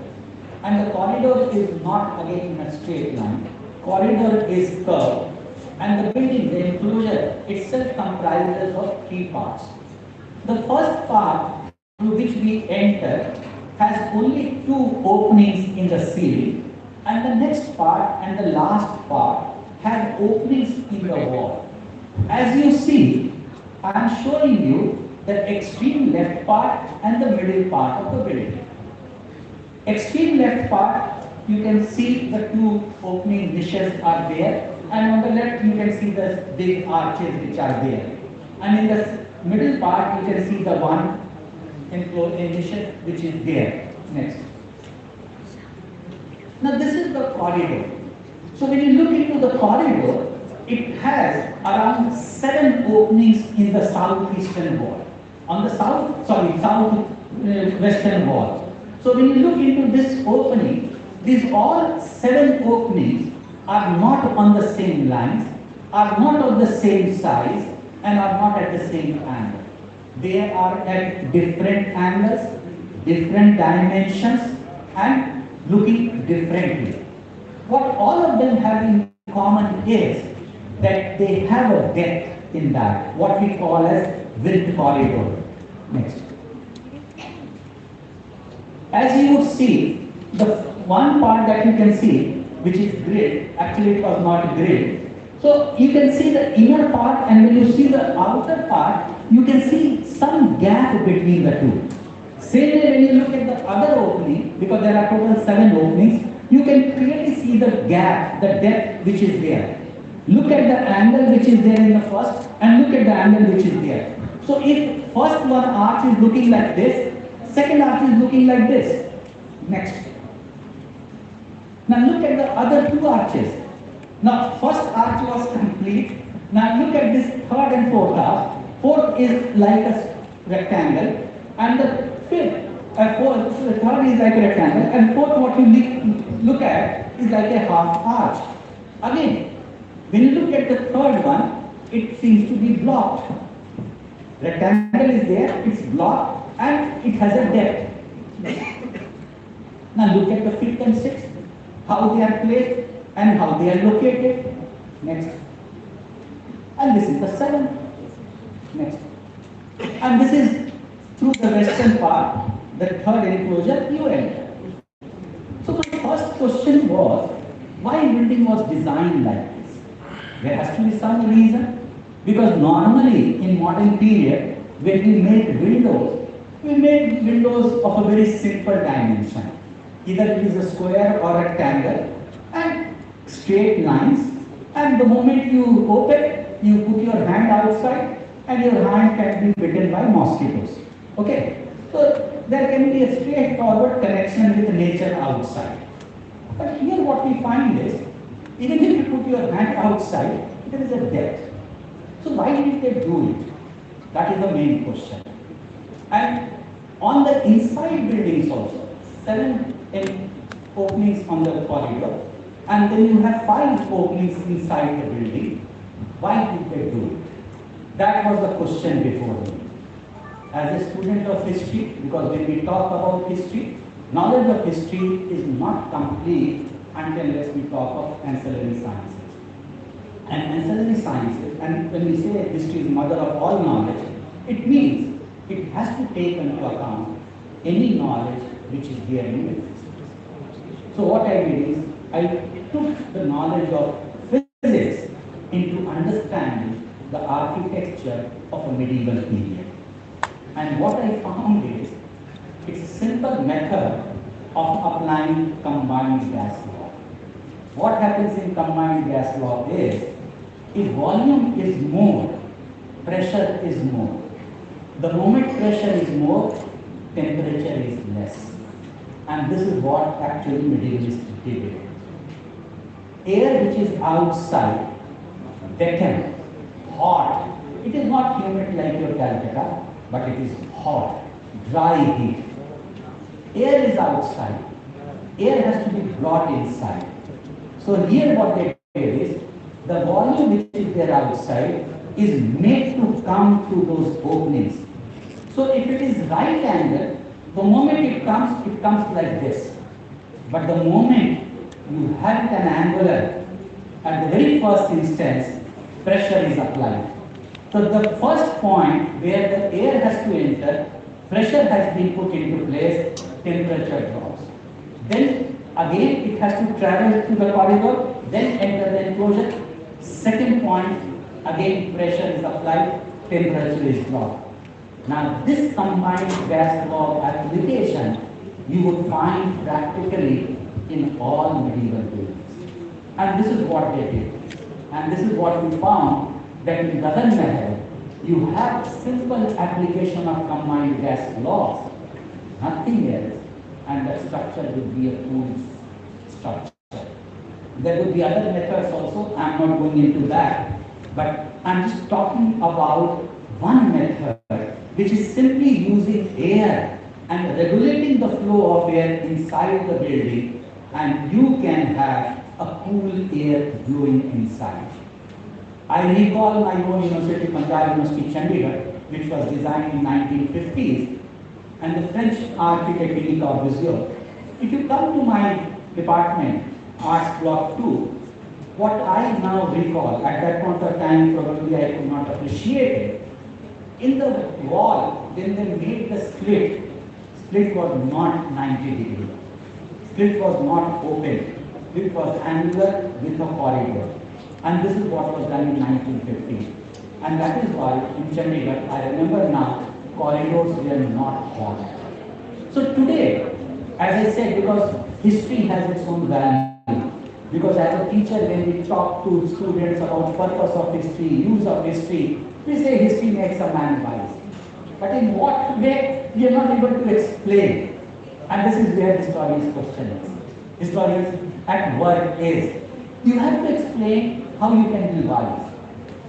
[SPEAKER 4] and the corridor is not again in a straight line. Corridor is curved, and the building, the enclosure itself comprises of three parts. The first part through which we enter has only two openings in the ceiling, and the next part and the last part have openings in the wall. As you see, I am showing you the extreme left part and the middle part of the building. Extreme left part, you can see the two opening niches are there, and on the left you can see the big arches which are there. And in the middle part you can see the one enclosed niche which is there. Next. Now this is the corridor. So when you look into the corridor, it has around 7 openings in the southeastern wall. On the southwestern wall. So when you look into this opening, these all 7 openings are not on the same lines, are not of the same size, and are not at the same angle. They are at different angles, different dimensions, and looking differently. What all of them have in common is that they have a depth in that, what we call as width corridor. Next. As you would see, the one part that you can see, which is grid, actually it was not grid. So you can see the inner part, and when you see the outer part, you can see some gap between the two. Same way when you look at the other opening, because there are total 7 openings, you can clearly see the gap, the depth which is there. Look at the angle which is there in the first, and look at the angle which is there. So if first one arch is looking like this, second arch is looking like this. Next. Now look at the other two arches. Now first arch was complete. Now look at this third and fourth arch. Fourth is like a rectangle, and the the third is like a rectangle, and fourth what you look at is like a half arch. Again, when you look at the third one, it seems to be blocked. Rectangle is there, it's blocked, and it has a depth. Now look at the fifth and sixth, how they are placed and how they are located. Next. And this is the seventh. Next. And this is through the western part, the third enclosure you enter. So my first question was, why building was designed like this? There has to be some reason. Because normally in modern period, when we made windows of a very simple dimension. Either it is a square or a rectangle and straight lines. And the moment you open, you put your hand outside and your hand can be bitten by mosquitoes. Okay? So there can be a straightforward connection with nature outside. But here what we find is, even if you put your hand outside, there is a depth. So why did they do it? That is the main question. And on the inside buildings also, 7 openings on the corridor, and then you have 5 openings inside the building. Why did they do it? That was the question before me. As a student of history, because when we talk about history, knowledge of history is not complete unless we talk of ancillary sciences. And ancillary sciences, and when we say history is mother of all knowledge, it means it has to take into account any knowledge which is there in it. So what I did is, I took the knowledge of physics into understanding the architecture of a medieval period. And what I found is, it's a simple method of applying combined gas law. What happens in combined gas law is, if volume is more, pressure is more. The moment pressure is more, temperature is less. And this is what actually medievalists did. Air which is outside, vacant, hot, it is not humid like your Calcutta, but it is hot, dry heat. Air is outside, air has to be brought inside. So here what they did is, the volume which is there outside is made to come through those openings. So if it is right angle, the moment it comes like this. But the moment you have it an angular, at the very first instance, pressure is applied. So the first point where the air has to enter, pressure has been put into place, temperature drops. Then again it has to travel through the corridor, then enter the enclosure. Second point, again pressure is applied, temperature is dropped. Now this combined gas law application you would find practically in all medieval buildings. And this is what they did. And this is what we found, that in the other method, you have simple application of combined gas laws, nothing else, and the structure would be a cool structure. There would be other methods also, I am not going into that, but I am just talking about one method which is simply using air and regulating the flow of air inside the building, and you can have a cool air blowing inside. I recall my own university, Punjab University, Chandigarh, which was designed in 1950s, and the French architect Equinox. If you come to my department, Arts Block 2, what I now recall, at that point of time probably I could not appreciate it, in the wall, when they made the split was not 90 degrees. Split was not open. It was angular with a corridor. And this is what was done in 1950. And that is why in Chandigarh, I remember now, corridors were not hot. So today, as I said, because history has its own value, because as a teacher, when we talk to students about purpose of history, use of history, we say history makes a man wise. But in what way, we are not able to explain. And this is where historians' question is. Historians at work is, you have to explain how you can be wise.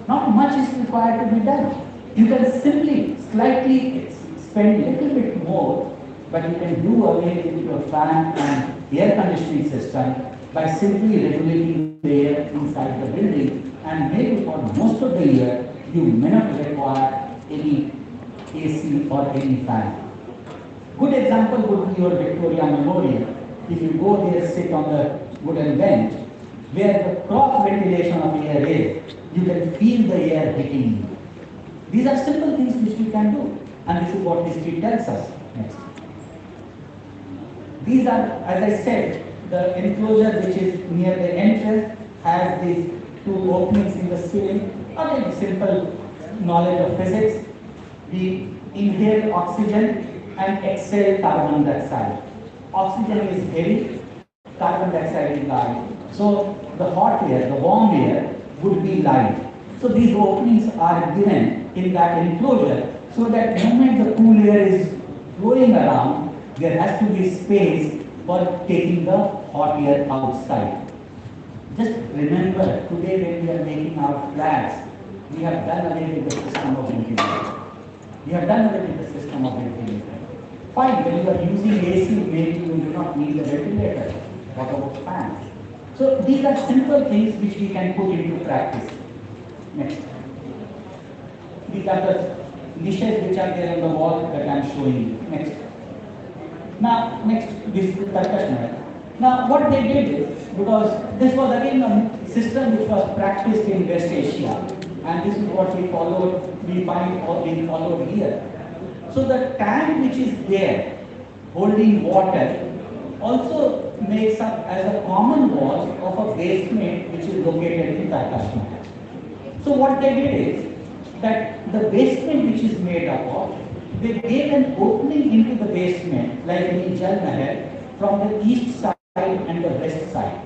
[SPEAKER 4] Not much is required to be done. You can simply, slightly spend a little bit more, but you can do away with your fan and air conditioning system by simply regulating the air inside the building, and maybe for most of the year you may not require any AC or any fan. Good example would be your Victoria Memorial. If you go there, sit on the wooden bench, where the cross ventilation of air is, you can feel the air hitting you. These are simple things which we can do, and this is what history tells us. Next. These are, as I said, the enclosure which is near the entrance has these two openings in the ceiling. Again, simple knowledge of physics. We inhale oxygen and exhale carbon dioxide. Oxygen is heavy, carbon dioxide is light. So the hot air, the warm air would be light. So these openings are given in that enclosure so that the moment the cool air is flowing around, there has to be space for taking the hot air outside. Just remember, today when we are making our flats, we have done away with the system of ventilation. We have done away with the system of ventilation. Fine, when you are using AC, maybe you do not need a ventilator. What about fans? So these are simple things which we can put into practice. Next. These are the niches which are there on the wall that I am showing you. Next. Now, next, this is the percussion. Now, what they did is, because this was again a system which was practiced in West Asia, and this is what we followed, we find or being followed here. So the tank which is there, holding water, also makes up as a common wall of a basement which is located in percussion. So what they did is, that the basement which is made up of, they gave an opening into the basement, like in Jal Mahal, from the east side and the west side.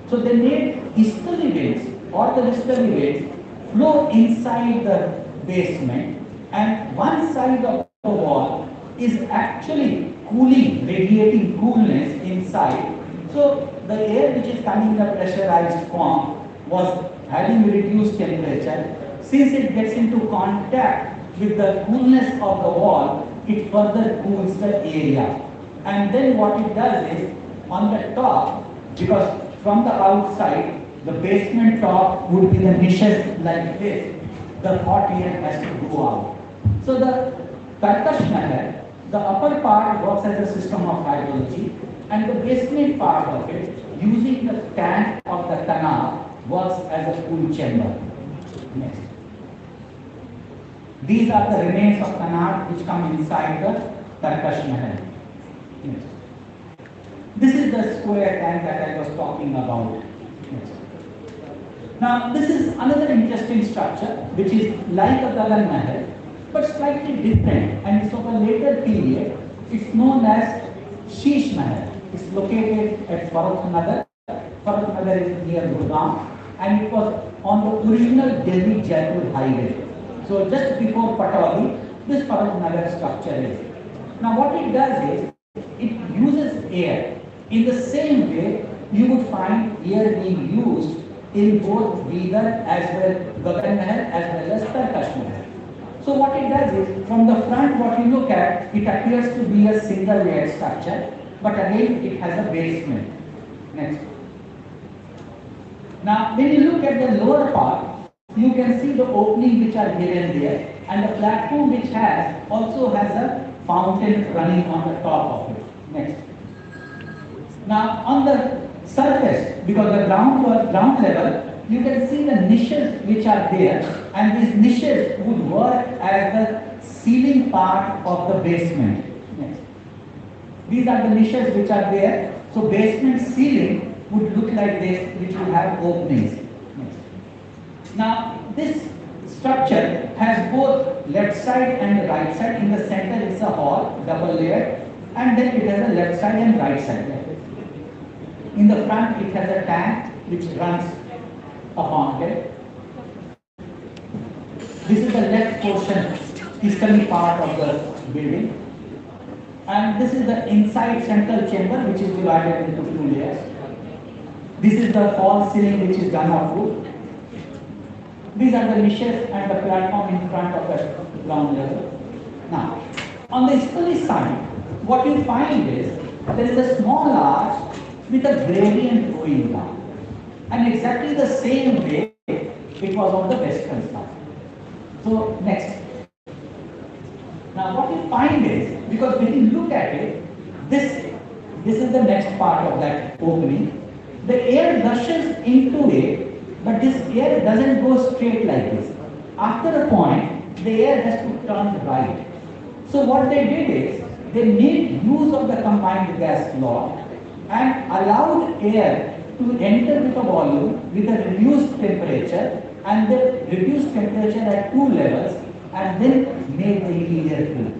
[SPEAKER 4] So they made easterly winds or the westerly winds flow inside the basement, and one side of the wall is actually cooling, radiating coolness inside. So the air which is coming in a pressurized form was having reduced temperature. Since it gets into contact with the coolness of the wall, it further cools the area. And then what it does is, on the top, because from the outside, the basement top would be the niches like this, the hot air has to go out. So the percussion, the upper part works as a system of hydrology, and the basement part of it, using the tank of the canal, works as a cool chamber. Next. These are the remains of canal which come inside the percussion. Next. This is the square tank that I was talking about. Next. Now, this is another interesting structure which is like a Gagan Mahal, but slightly different, and it's of a later period. It's known as Sheesh Mahal. It's located at Farrukhnagar. Farrukhnagar is near Gurgaon, and it was on the original Delhi-Jaipur highway. So just before Pataudi, this Farrukhnagar structure is. Now what it does is, it uses air. In the same way, you would find air being used in both Bidar as well, Gagan Mahal as well as Percussion Mahal. So what it does is, from the front what you look at, it appears to be a single layered structure, but again it has a basement. Next. Now when you look at the lower part, you can see the opening which are given there, and the platform which also has a fountain running on the top of it. Next. Now on the surface, because the ground level, you can see the niches which are there, and these niches would work as the ceiling part of the basement. Next. These are the niches which are there. So basement ceiling would look like this, which will have openings. Next. Now this structure has both left side and right side. In the center it's a hall, double layered, and then it has a left side and right side. In the front it has a tank which runs upon it. This is the left portion, easterly part of the building. And this is the inside central chamber which is divided into two layers. This is the false ceiling which is done of wood. These are the niches and the platform in front of the ground level. Now, on the easterly side, what you find is there is a small arch with a gradient going down. And exactly the same way it was on the western side. So, next. Now, what you find is, because when you look at it, this is the next part of that opening. The air rushes into it, but this air doesn't go straight like this. After a point, the air has to turn right. So what they did is, they made use of the combined gas law and allowed air to enter with a volume with a reduced temperature, and the reduced temperature at two levels, and then made the interior cool.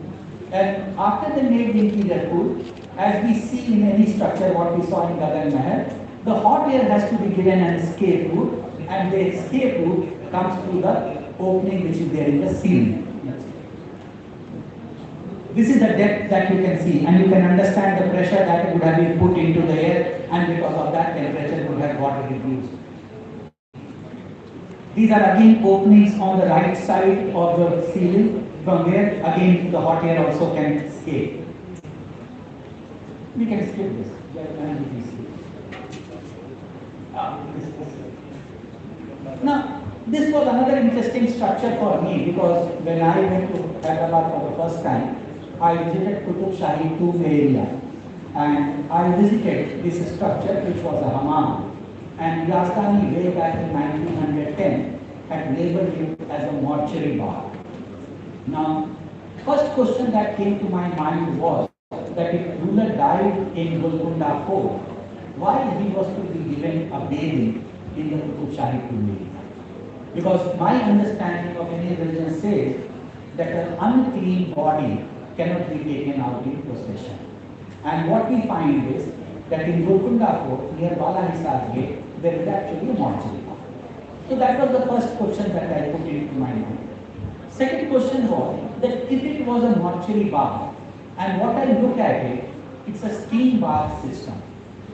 [SPEAKER 4] And after they made the interior cool, as we see in any structure what we saw in Gagan Mahal, the hot air has to be given an escape route, and the escape route comes through the opening which is there in the ceiling. This is the depth that you can see, and you can understand the pressure that would have been put into the air, and because of that temperature would have got reduced. These are again openings on the right side of the ceiling, from where again the hot air also can escape. We can skip this. Now, this was another interesting structure for me, because when I went to Hyderabad for the first time, I visited Qutub Shahi tomb area, and I visited this structure which was a hammam, and Yazdani way back in 1910 had labeled it as a mortuary bath. Now, first question that came to my mind was that if ruler died in Golconda Fort, why he was to be given a bathing in the Qutub Shahi tomb area? Because my understanding of any religion says that an unclean body cannot be taken out in procession. And what we find is that in Golconda Fort, near Bala Hisar Gate, there is actually a mortuary. So that was the first question that I put into my mind. Second question was that if it was a mortuary bath, and what I look at it, it's a steam bath system.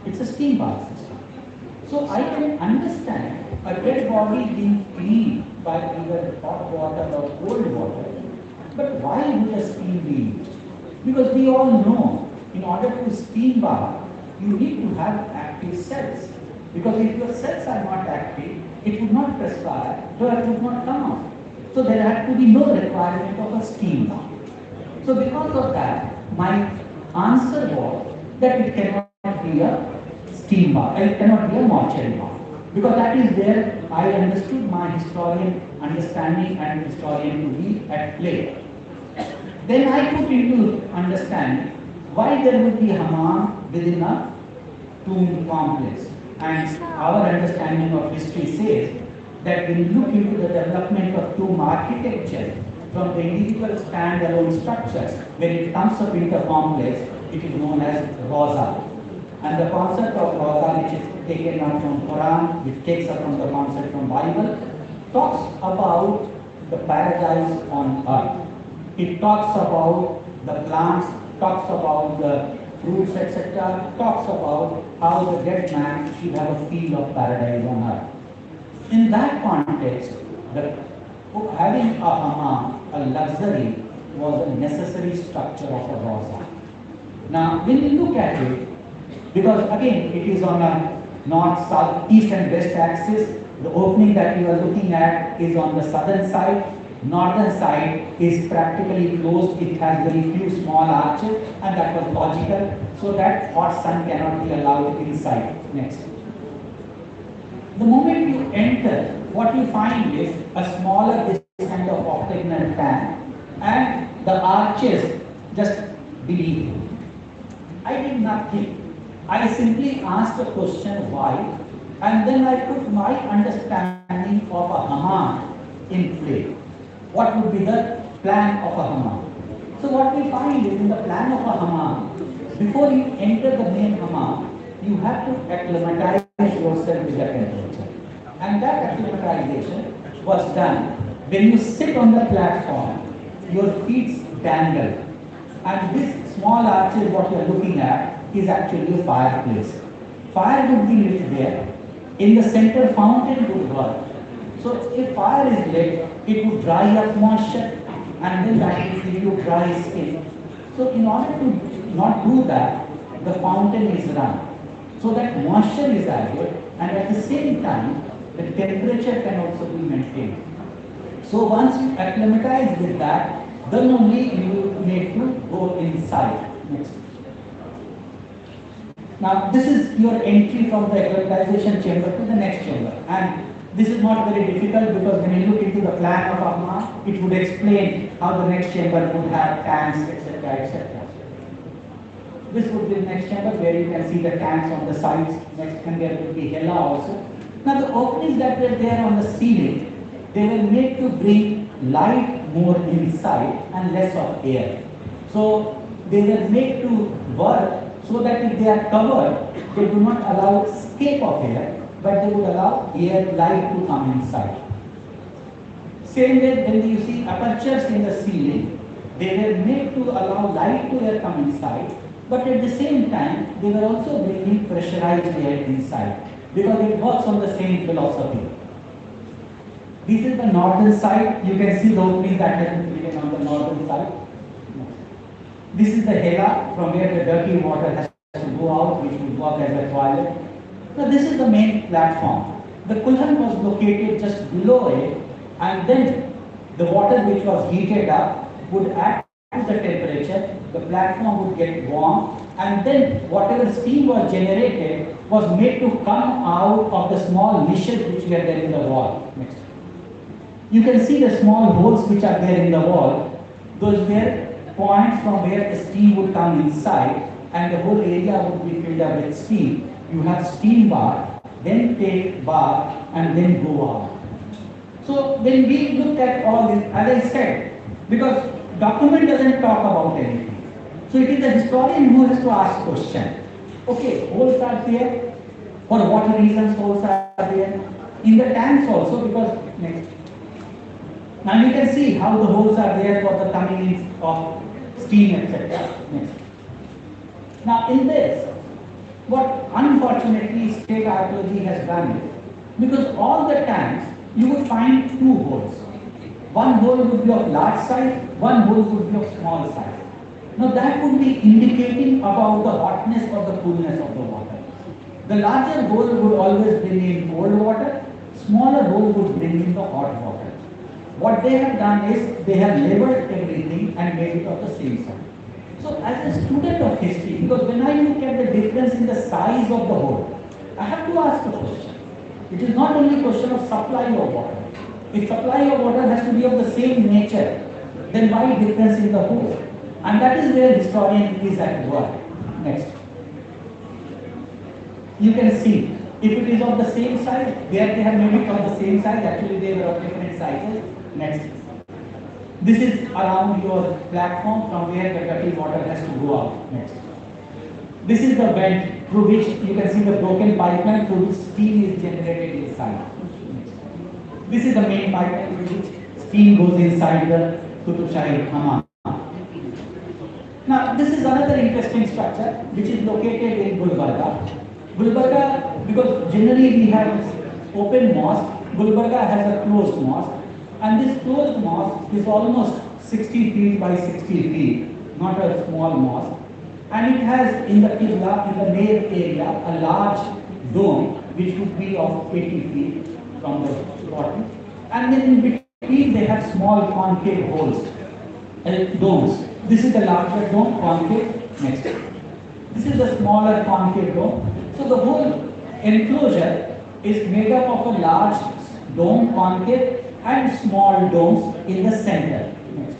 [SPEAKER 4] It's a steam bath system. So I can understand a dead body being cleaned by either hot water or cold water, but why would a steam be used? Because we all know, in order to steam bath, you need to have active cells. Because if your cells are not active, it would not perspire, dirt would not come out. So there had to be no requirement of a steam bath. So because of that, my answer was that it cannot be a steam bath, it cannot be a mortuary bath. Because that is where I understood my historian understanding and historian to be at play. Then I put into understanding why there would be hammam within a tomb complex. And our understanding of history says that when you look into the development of tomb architecture from the individual standalone structures, when it comes up into a complex, it is known as Rosa. And the concept of Rosa, which is taken up from Quran, which takes up from the concept from Bible, talks about the paradise on earth. It talks about the plants, talks about the fruits, etc., talks about how the dead man should have a feel of paradise on earth. In that context, having a hammam, a luxury, was a necessary structure of a rosa. Now, when you look at it, because again, it is on a north, south, east and west axis, the opening that you are looking at is on the southern side. Northern side is practically closed, it has very few small arches, and that was logical, so that hot sun cannot be allowed inside. Next. The moment you enter, what you find is a smaller this kind of octagonal fan, and the arches just beneath it. I did nothing. I simply asked a question why, and then I put my understanding of a hammam in play. What would be the plan of a hammam? So what we find is in the plan of a hammam, before you enter the main hammam, you have to acclimatize yourself with the temperature. And that acclimatization was done when you sit on the platform, your feet dangle. And this small arches, what you are looking at, is actually a fireplace. Fire would be lit there, In the center, fountain would work. So if fire is lit, it would dry up moisture and then that will give you dry skin. So in order to not do that, the fountain is run. So that moisture is added and at the same time, the temperature can also be maintained. So once you acclimatize with that, then only you need to go inside. Next. Now this is your entry from the acclimatization chamber to the next chamber. And this is not very difficult because when you look into the plan of Ahmad, it would explain how the next chamber would have tanks, etc., etc. This would be the next chamber where you can see the tanks on the sides. Next, and there will be hella also. Now the openings that were there on the ceiling, they were made to bring light more inside and less of air. So they were made to work so that if they are covered, they do not allow escape of air, but they would allow air, light to come inside. Same way when you see apertures in the ceiling, they were made to allow light to air come inside, but at the same time, they were also bringing pressurized air inside because it works on the same philosophy. This is the northern side. You can see the opening that has been written on the northern side. This is the hela from where the dirty water has to go out, which would work as a toilet. So this is the main platform. The kulhan was located just below it, and then the water which was heated up would add to the temperature, the platform would get warm, and then whatever steam was generated was made to come out of the small niches which were there in the wall. Next. You can see the small holes which are there in the wall. Those were points from where the steam would come inside, and the whole area would be filled up with steam. You have steam bar, then take bar, and then go out. So when we looked at all this, as I said, because document doesn't talk about anything. So it is the historian who has to ask question. Okay, holes are there. For what reasons holes are there? In the tanks also, because next. Now you can see how the holes are there for the coming in of steam, etc. Next. Now in this, what unfortunately state archaeology has done is, because all the tanks, you would find two holes. One hole would be of large size, one hole would be of small size. Now that would be indicating about the hotness or the coolness of the water. The larger hole would always bring in cold water, smaller hole would bring in the hot water. What they have done is, they have labeled everything and made it of the same size. So as a student of history, because when I look at the difference in the size of the hole, I have to ask a question. It is not only a question of supply of water. If supply of water has to be of the same nature, then why difference in the hole? And that is where historian is at work. Next. You can see, if it is of the same size, there they have made it of the same size, actually they were of different sizes. Next. This is around your platform from where the dirty water has to go out. Next. This is the vent through which you can see the broken pipeline through which steam is generated inside. Next. This is the main pipeline through which steam goes inside the Kutushahir Hammam. Now this is another interesting structure which is located in Gulbarga. Gulbarga, because generally we have open mosque, Gulbarga has a closed mosque. And this closed mosque is almost 60 feet by 60 feet, not a small mosque. And it has in the Qibla, in the main area, a large dome which would be of 80 feet from the bottom. And then in between they have small concave holes, domes. This is the larger dome, concave. Next. This is the smaller concave dome. So the whole enclosure is made up of a large dome, concave, and small domes in the center. Next.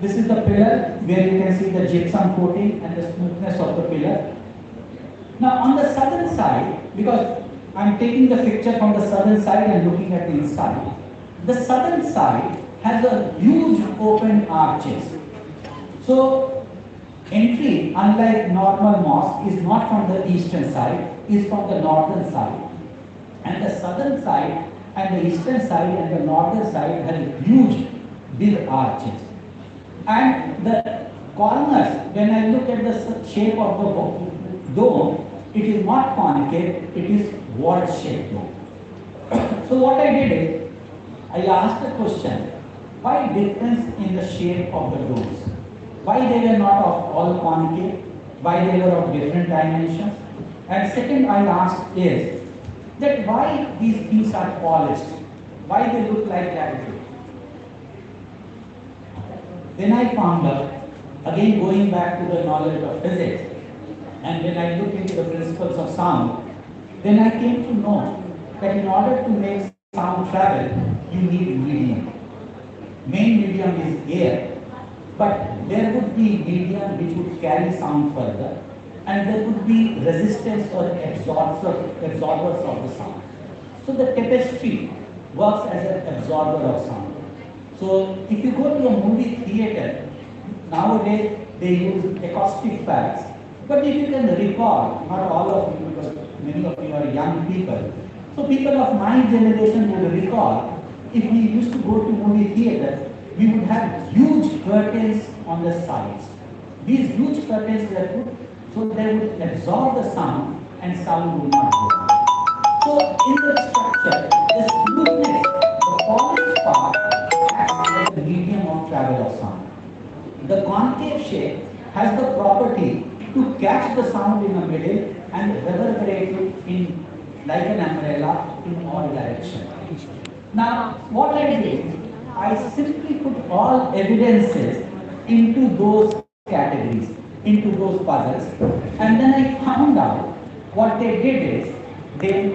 [SPEAKER 4] This is the pillar where you can see the gypsum coating and the smoothness of the pillar. Now on the southern side, because I am taking the picture from the southern side and looking at the inside, the southern side has a huge open arches. So entry, unlike normal mosque, is not from the eastern side, is from the northern side. And the southern side and the eastern side and the northern side has huge big arches. And the corners, when I look at the shape of the dome, it is not concave, it is word-shaped dome. So what I did is, I asked a question, why difference in the shape of the domes? Why they were not of all concave? Why they were of different dimensions? And second I asked is, that why these things are polished? Why they look like that? Then I found out, again going back to the knowledge of physics, and when I looked into the principles of sound, then I came to know that in order to make sound travel, you need medium. Main medium is air, but there would be medium which would carry sound further, and there would be resistance or absorbers of the sound. So the tapestry works as an absorber of sound. So if you go to a movie theater, nowadays they use acoustic pads, but if you can recall, not all of you because many of you are young people, so people of my generation would recall, if we used to go to movie theater, we would have huge curtains on the sides. These huge curtains were put so they would absorb the sound and sound would not go. So in the structure, the smoothness, the polished part acts as the medium of travel of sound. The concave shape has the property to catch the sound in the middle and reverberate it in like an umbrella in all directions. Now, what I did, I simply put all evidences into those categories, into those puzzles, and then I found out what they did is, the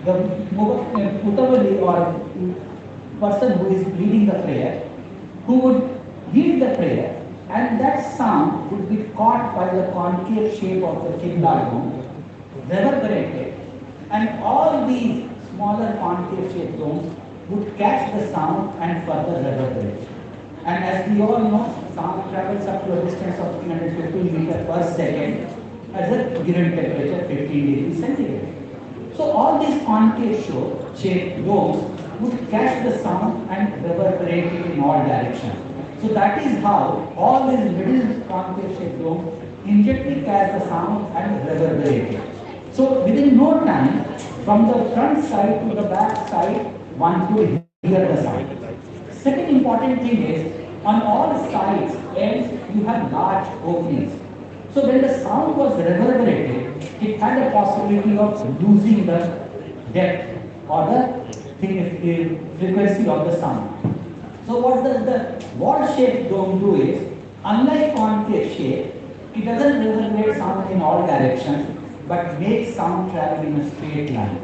[SPEAKER 4] Mutawalli or person who is leading the prayer, who would lead the prayer, and that sound would be caught by the concave shape of the Qibla dome, reverberated, and all these smaller concave shaped domes would catch the sound and further reverberate. And as we all know, sound travels up to a distance of 350 meters per second at a given temperature 15 degrees centigrade. So all these concave shaped domes would catch the sound and reverberate it in all directions. So that is how all these middle concave shaped domes immediately catch the sound and reverberate it. So within no time, from the front side to the back side, one could hear the sound. Second important thing is, on all sides, ends, you have large openings. So when the sound was reverberated, it had a possibility of losing the depth or the frequency of the sound. So what does the wall-shaped dome do is, unlike concave shape, it doesn't reverberate sound in all directions, but makes sound travel in a straight line.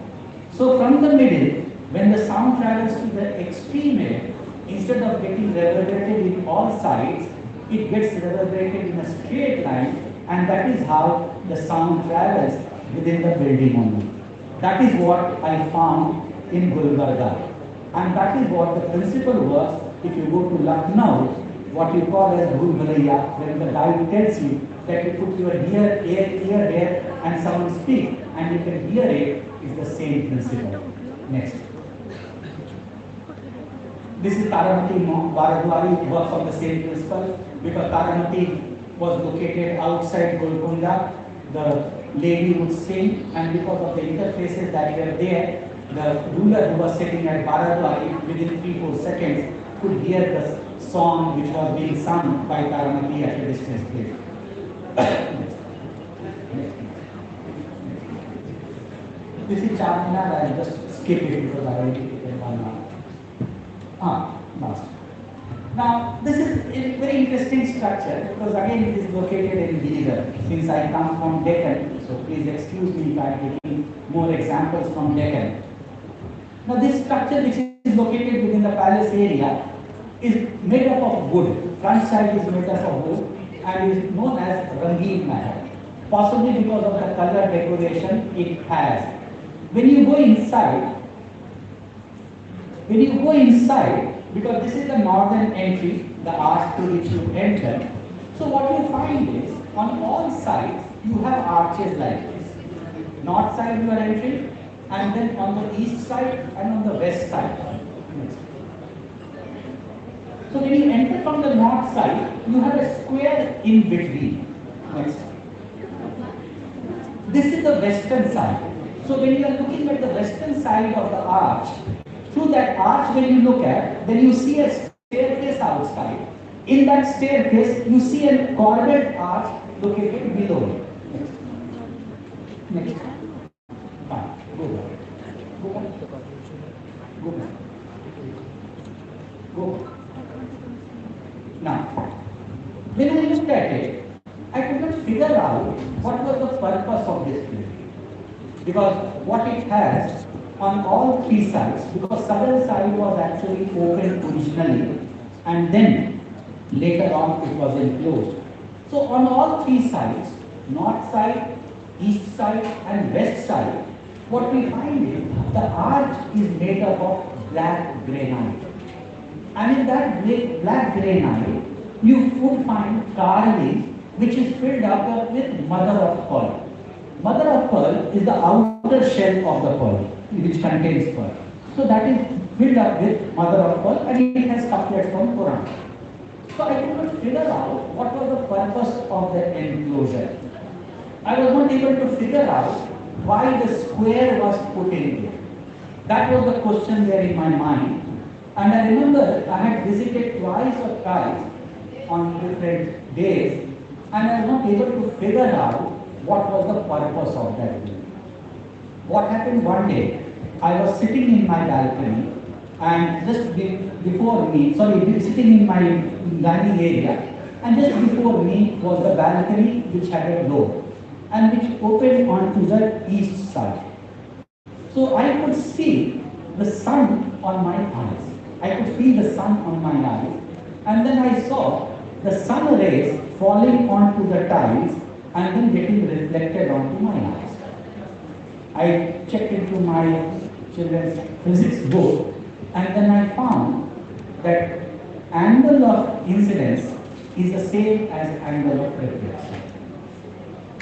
[SPEAKER 4] So from the middle, when the sound travels to the extreme end, instead of getting reverberated in all sides, it gets reverberated in a straight line, and that is how the sound travels within the building only. That is what I found in Gulbarga. And that is what the principle was if you go to Lucknow, what you call as Bhul-Bhulaiya, when the guide tells you that you put your ear here, and someone speaks, and you can hear it, is the same principle. Next. This is Taramati Baradwari, works on the same principle, because Taramati was located outside Golconda. The lady would sing, and because of the interfaces that were there, the ruler who was sitting at Baradwari within 3-4 seconds could hear the song which was being sung by Taramati at a distance place. This is Charminar. I just skip it because I already taken one now. Last. Now, this is a very interesting structure because again it is located in Bidgar. Since I come from Deccan, so please excuse me if I am taking more examples from Deccan. Now, this structure which is located within the palace area is made up of wood. Front side is made up of wood and is known as Rangeen matter. Possibly because of the color decoration it has. When you go inside, because this is the northern entry, the arch through which you enter, so what you find is, on all sides, you have arches like this. North side you are entering, and then on the east side and on the west side. So when you enter from the north side, you have a square in between. Next. This is the western side. So when you are looking at the western side of the arch, through that arch when you look at, then you see a staircase outside. In that staircase, you see a cornered arch located below it. Next. Next. Fine. Go back. Go back. Go back. Go back. Now, when I looked at it, I could not figure out what was the purpose of this building. Because what it has on all three sides, because southern side was actually open originally and then later on it was enclosed. So on all three sides, north side, east side and west side, what we find is the arch is made up of black granite. And in that black granite, you would find carving which is filled up with mother of pearl. Mother of pearl is the outer shell of the pearl, which contains pearl. So that is filled up with mother of pearl and it has couplets from Quran. So I could not figure out what was the purpose of the enclosure. I was not able to figure out why the square was put in there. That was the question there in my mind. And I remember I had visited twice or thrice on different days and I was not able to figure out what was the purpose of that building. What happened one day, I was sitting in my balcony and just before me, sitting in my dining area and just before me was the balcony which had a door and which opened onto the east side. So I could see the sun on my eyes. I could feel the sun on my eyes and then I saw the sun rays falling onto the tiles and then getting reflected onto my eyes. I checked into my children's physics book and then I found that angle of incidence is the same as angle of reflection.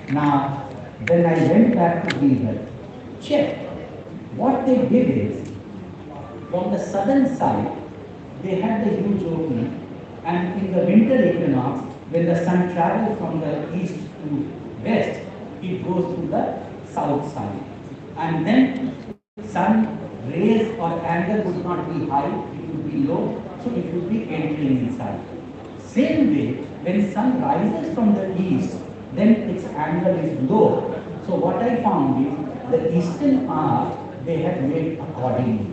[SPEAKER 4] Now, then I went back to Beaver, checked. What they did is, from the southern side, they had the huge opening and in the winter equinox, when the sun travels from the east to west, it goes to the south side. And then sun rays or angle would not be high, it would be low, so it would be entering inside. Same way, when sun rises from the east, then its angle is low. So what I found is the eastern arc they have made accordingly.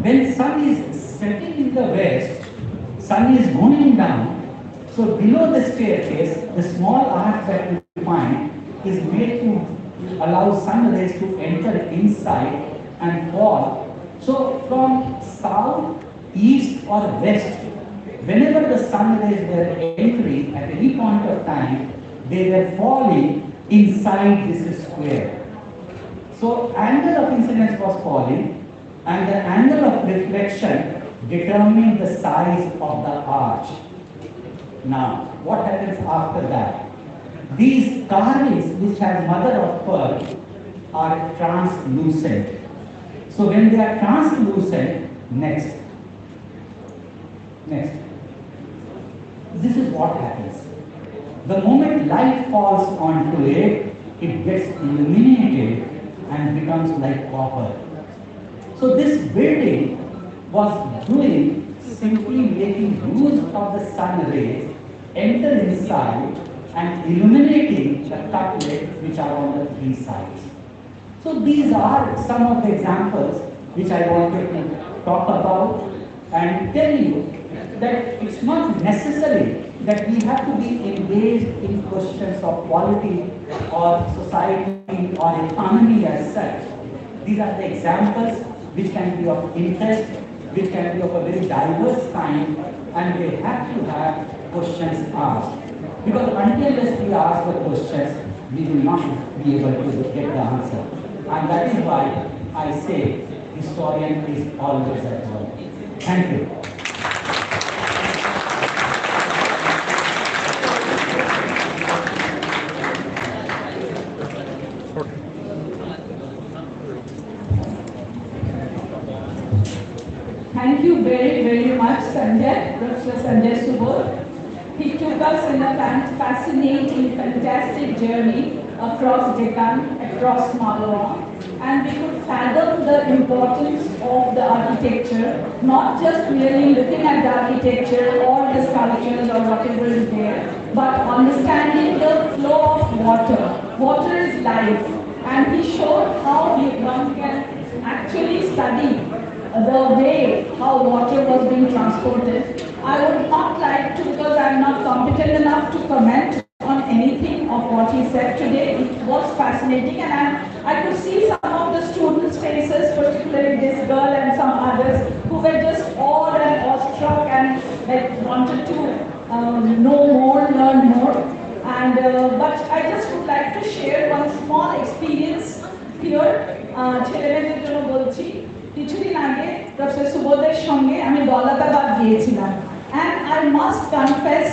[SPEAKER 4] When sun is setting in the west, sun is going down. So below the staircase, the small arch that you find is made to allow sun rays to enter inside and fall. So from south, east or west, whenever the sun rays were entering at any point of time, they were falling inside this square. So angle of incidence was falling and the angle of reflection determined the size of the arch. Now, what happens after that? These carvings which have mother of pearl are translucent. So when they are translucent, next. This is what happens. The moment light falls onto it, it gets illuminated and becomes like copper. So this building was doing simply making use of the sun rays, enter inside and illuminating the couplets which are on the three sides. So these are some of the examples which I wanted to talk about and tell you that it's not necessary that we have to be engaged in questions of polity or society or economy as such. These are the examples which can be of interest, which can be of a very diverse kind, and they have to have questions asked. Because until we ask the questions, we will not be able to get the answer. And that is why I say historian is always at work. Thank you.
[SPEAKER 2] Thank you very, very much, Sanjay, Professor Sanjay Subodh. He took us in a fascinating, fantastic journey across Deccan, across Malabar, and we could fathom the importance of the architecture, not just merely looking at the architecture or the sculptures or whatever is there, but understanding the flow of water. Water is life, and he showed how one can actually study the way how water was being transported. I would not like to, because I am not competent enough to comment on anything of what he said today. It was fascinating, and I could see some of the students' faces, particularly this girl and some others, who were just awed and awestruck and like wanted to know more, learn more. And but I just would like to share one small experience here. ছেলেমেয়েদের জন্য বলছি, কিছুদিন আগে professor সুবোধের সঙ্গে আমি দৌলতাবাদ গিয়েছিলাম, and I must confess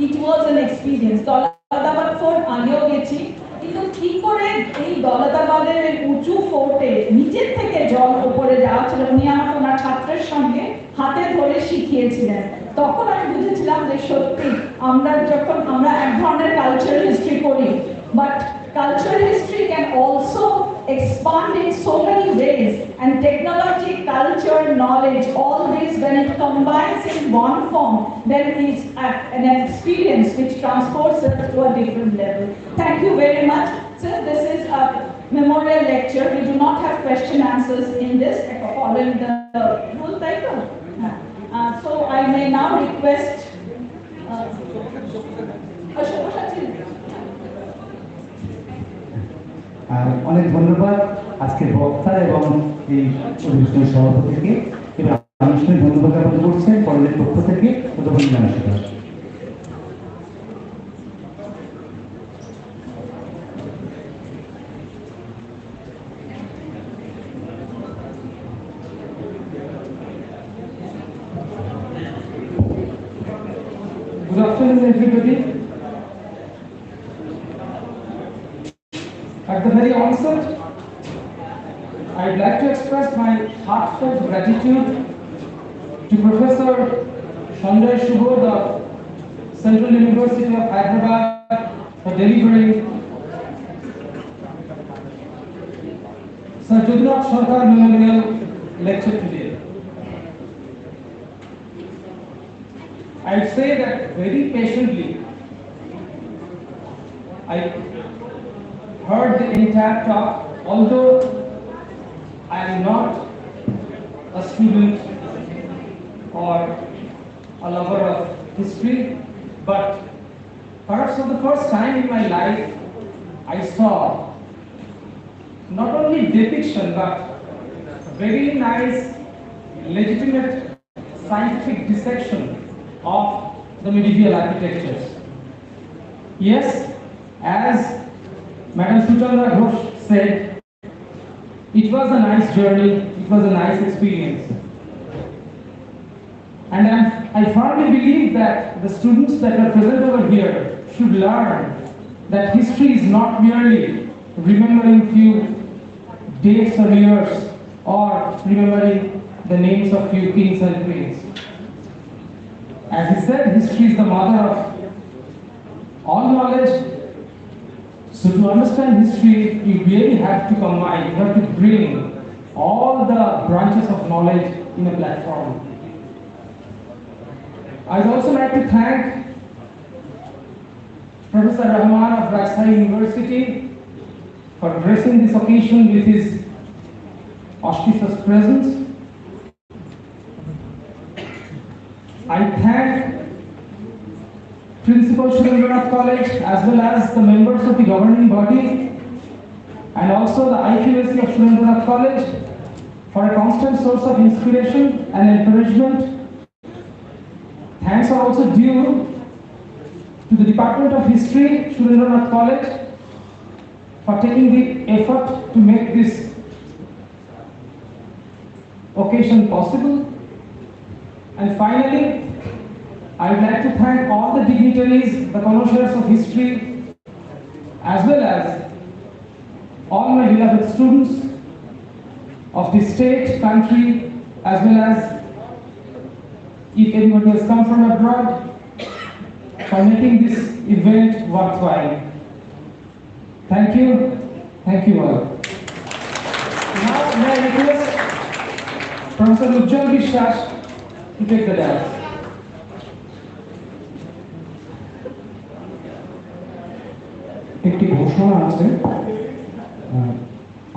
[SPEAKER 2] it was an experience. Daulatabad fort আগেও গেছি, কিন্তু কি করে এই দৌলতাবাদের উঁচু ফোর্টে নিচের থেকে জল উপরে যাওয়া ছিল, উনি আমাকে ওনার ছাত্রের সঙ্গে হাতে ধরে শিখিয়েছিলেন। তখন আমি বুঝেছিলাম যে সত্যি আমরা এক ধরনের কালচারাল হিস্ট্রি করি, but cultural history can also expand in so many ways, and technology, culture, knowledge, all this, when it combines in one form, then it's an experience which transports us to a different level. Thank you very much. Sir, this is a memorial lecture. We do not have question answers in this following the rule title. So I may now request
[SPEAKER 1] অনেক ধন্যবাদ আজকের বক্তা এবং এই অনুষ্ঠানের সভাপতিকে। এবং অনুষ্ঠানে ধন্যবাদ জ্ঞাপন করছেন কলেজের পক্ষ থেকে ধন্যবাদ জানাচ্ছি। Good afternoon, everybody. At the very onset, I'd like to express my heartfelt gratitude to Professor Sanjay Subodh of Central University of Hyderabad for delivering Sir Equinox Memorial Lecture today. I'd say that very patiently, I heard the entire talk, although I am not a student or a lover of history, but perhaps for the first time in my life, I saw not only depiction but very nice, legitimate scientific dissection of the medieval architectures. Yes, as Madam Suchandra Ghosh said, it was a nice journey, it was a nice experience. And I firmly believe that the students that are present over here should learn that history is not merely remembering few dates or years or remembering the names of few kings and queens. As he said, history is the mother of all knowledge. So to understand history, you really have to combine, you have to bring all the branches of knowledge in a platform. I'd also like to thank Professor Rahman of Rajshahi University for gracing this occasion with his auspicious presence. I thank Principal Surendranath College as well as the members of the governing body and also the IQAC of Surendranath College for a constant source of inspiration and encouragement. Thanks are also due to the Department of History, Surendranath College, for taking the effort to make this occasion possible. And finally, I would like to thank all the dignitaries, the connoisseurs of history, as well as all my beloved students of the state, country, as well as if anybody has come from abroad. for making this event worthwhile. Thank you all. Now may I request Professor Ujjwal বিশ্বাস to take the dance. একটি ঘোষণা আছে,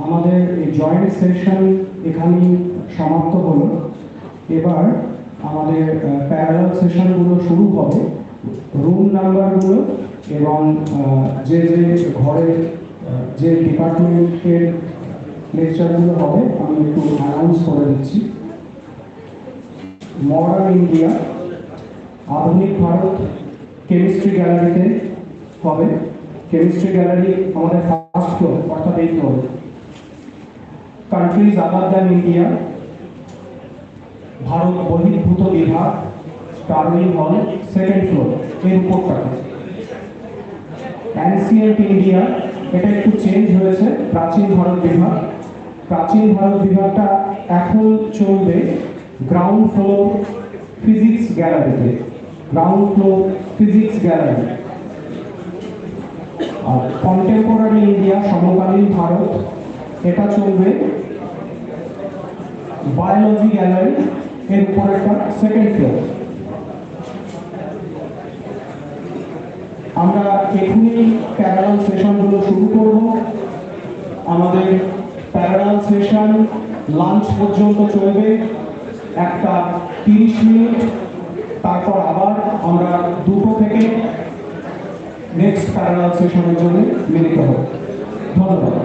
[SPEAKER 1] আমাদের এই joint session এখানেই সমাপ্ত হলো। এবার আমাদের প্যারালাল সেশনগুলো শুরু হবে। রুম নাম্বারগুলো এবং যে ঘরে যে ডিপার্টমেন্টের লেকচারগুলো হবে আমি একটু অ্যানাউন্স করে দিচ্ছি। মডার্ন ইন্ডিয়া, আধুনিক ভারত কেমিস্ট্রি গ্যালারিতে হবে। কেমিস্ট্রি গ্যালারি আমাদের ফার্স্ট ফ্লোর অর্থাৎ এই floor. Countries other than India, Bharat বহির্ভূত বিভাগ, টার্মিং হল সেকেন্ড ফ্লোর এর উপরটাতে। অ্যানসিয়েন্ট ইন্ডিয়া, এটা একটু চেঞ্জ হয়েছে, প্রাচীন ভারত বিভাগ। প্রাচীন ভারত বিভাগটা এখন চলবে গ্রাউন্ড ফ্লোর ফিজিক্স গ্যালারিতে। Ground floor physics gallery. আর কন্টেম্পোরারি ইন্ডিয়া, সমকালীন ভারত, এটা চলবে বায়োলজি গ্যালারি এর উপর একটা সেকেন্ড ফ্লোর। আমরা এখনই প্যারালাল সেশনগুলো শুরু করব। আমাদের প্যারালাল সেশন লাঞ্চ পর্যন্ত চলবে 1:30 মিনিট। তারপর আবার আমরা 2টো থেকে নেক্সট প্যারালাল সেশনের জন্য মিলিত হব। ধন্যবাদ।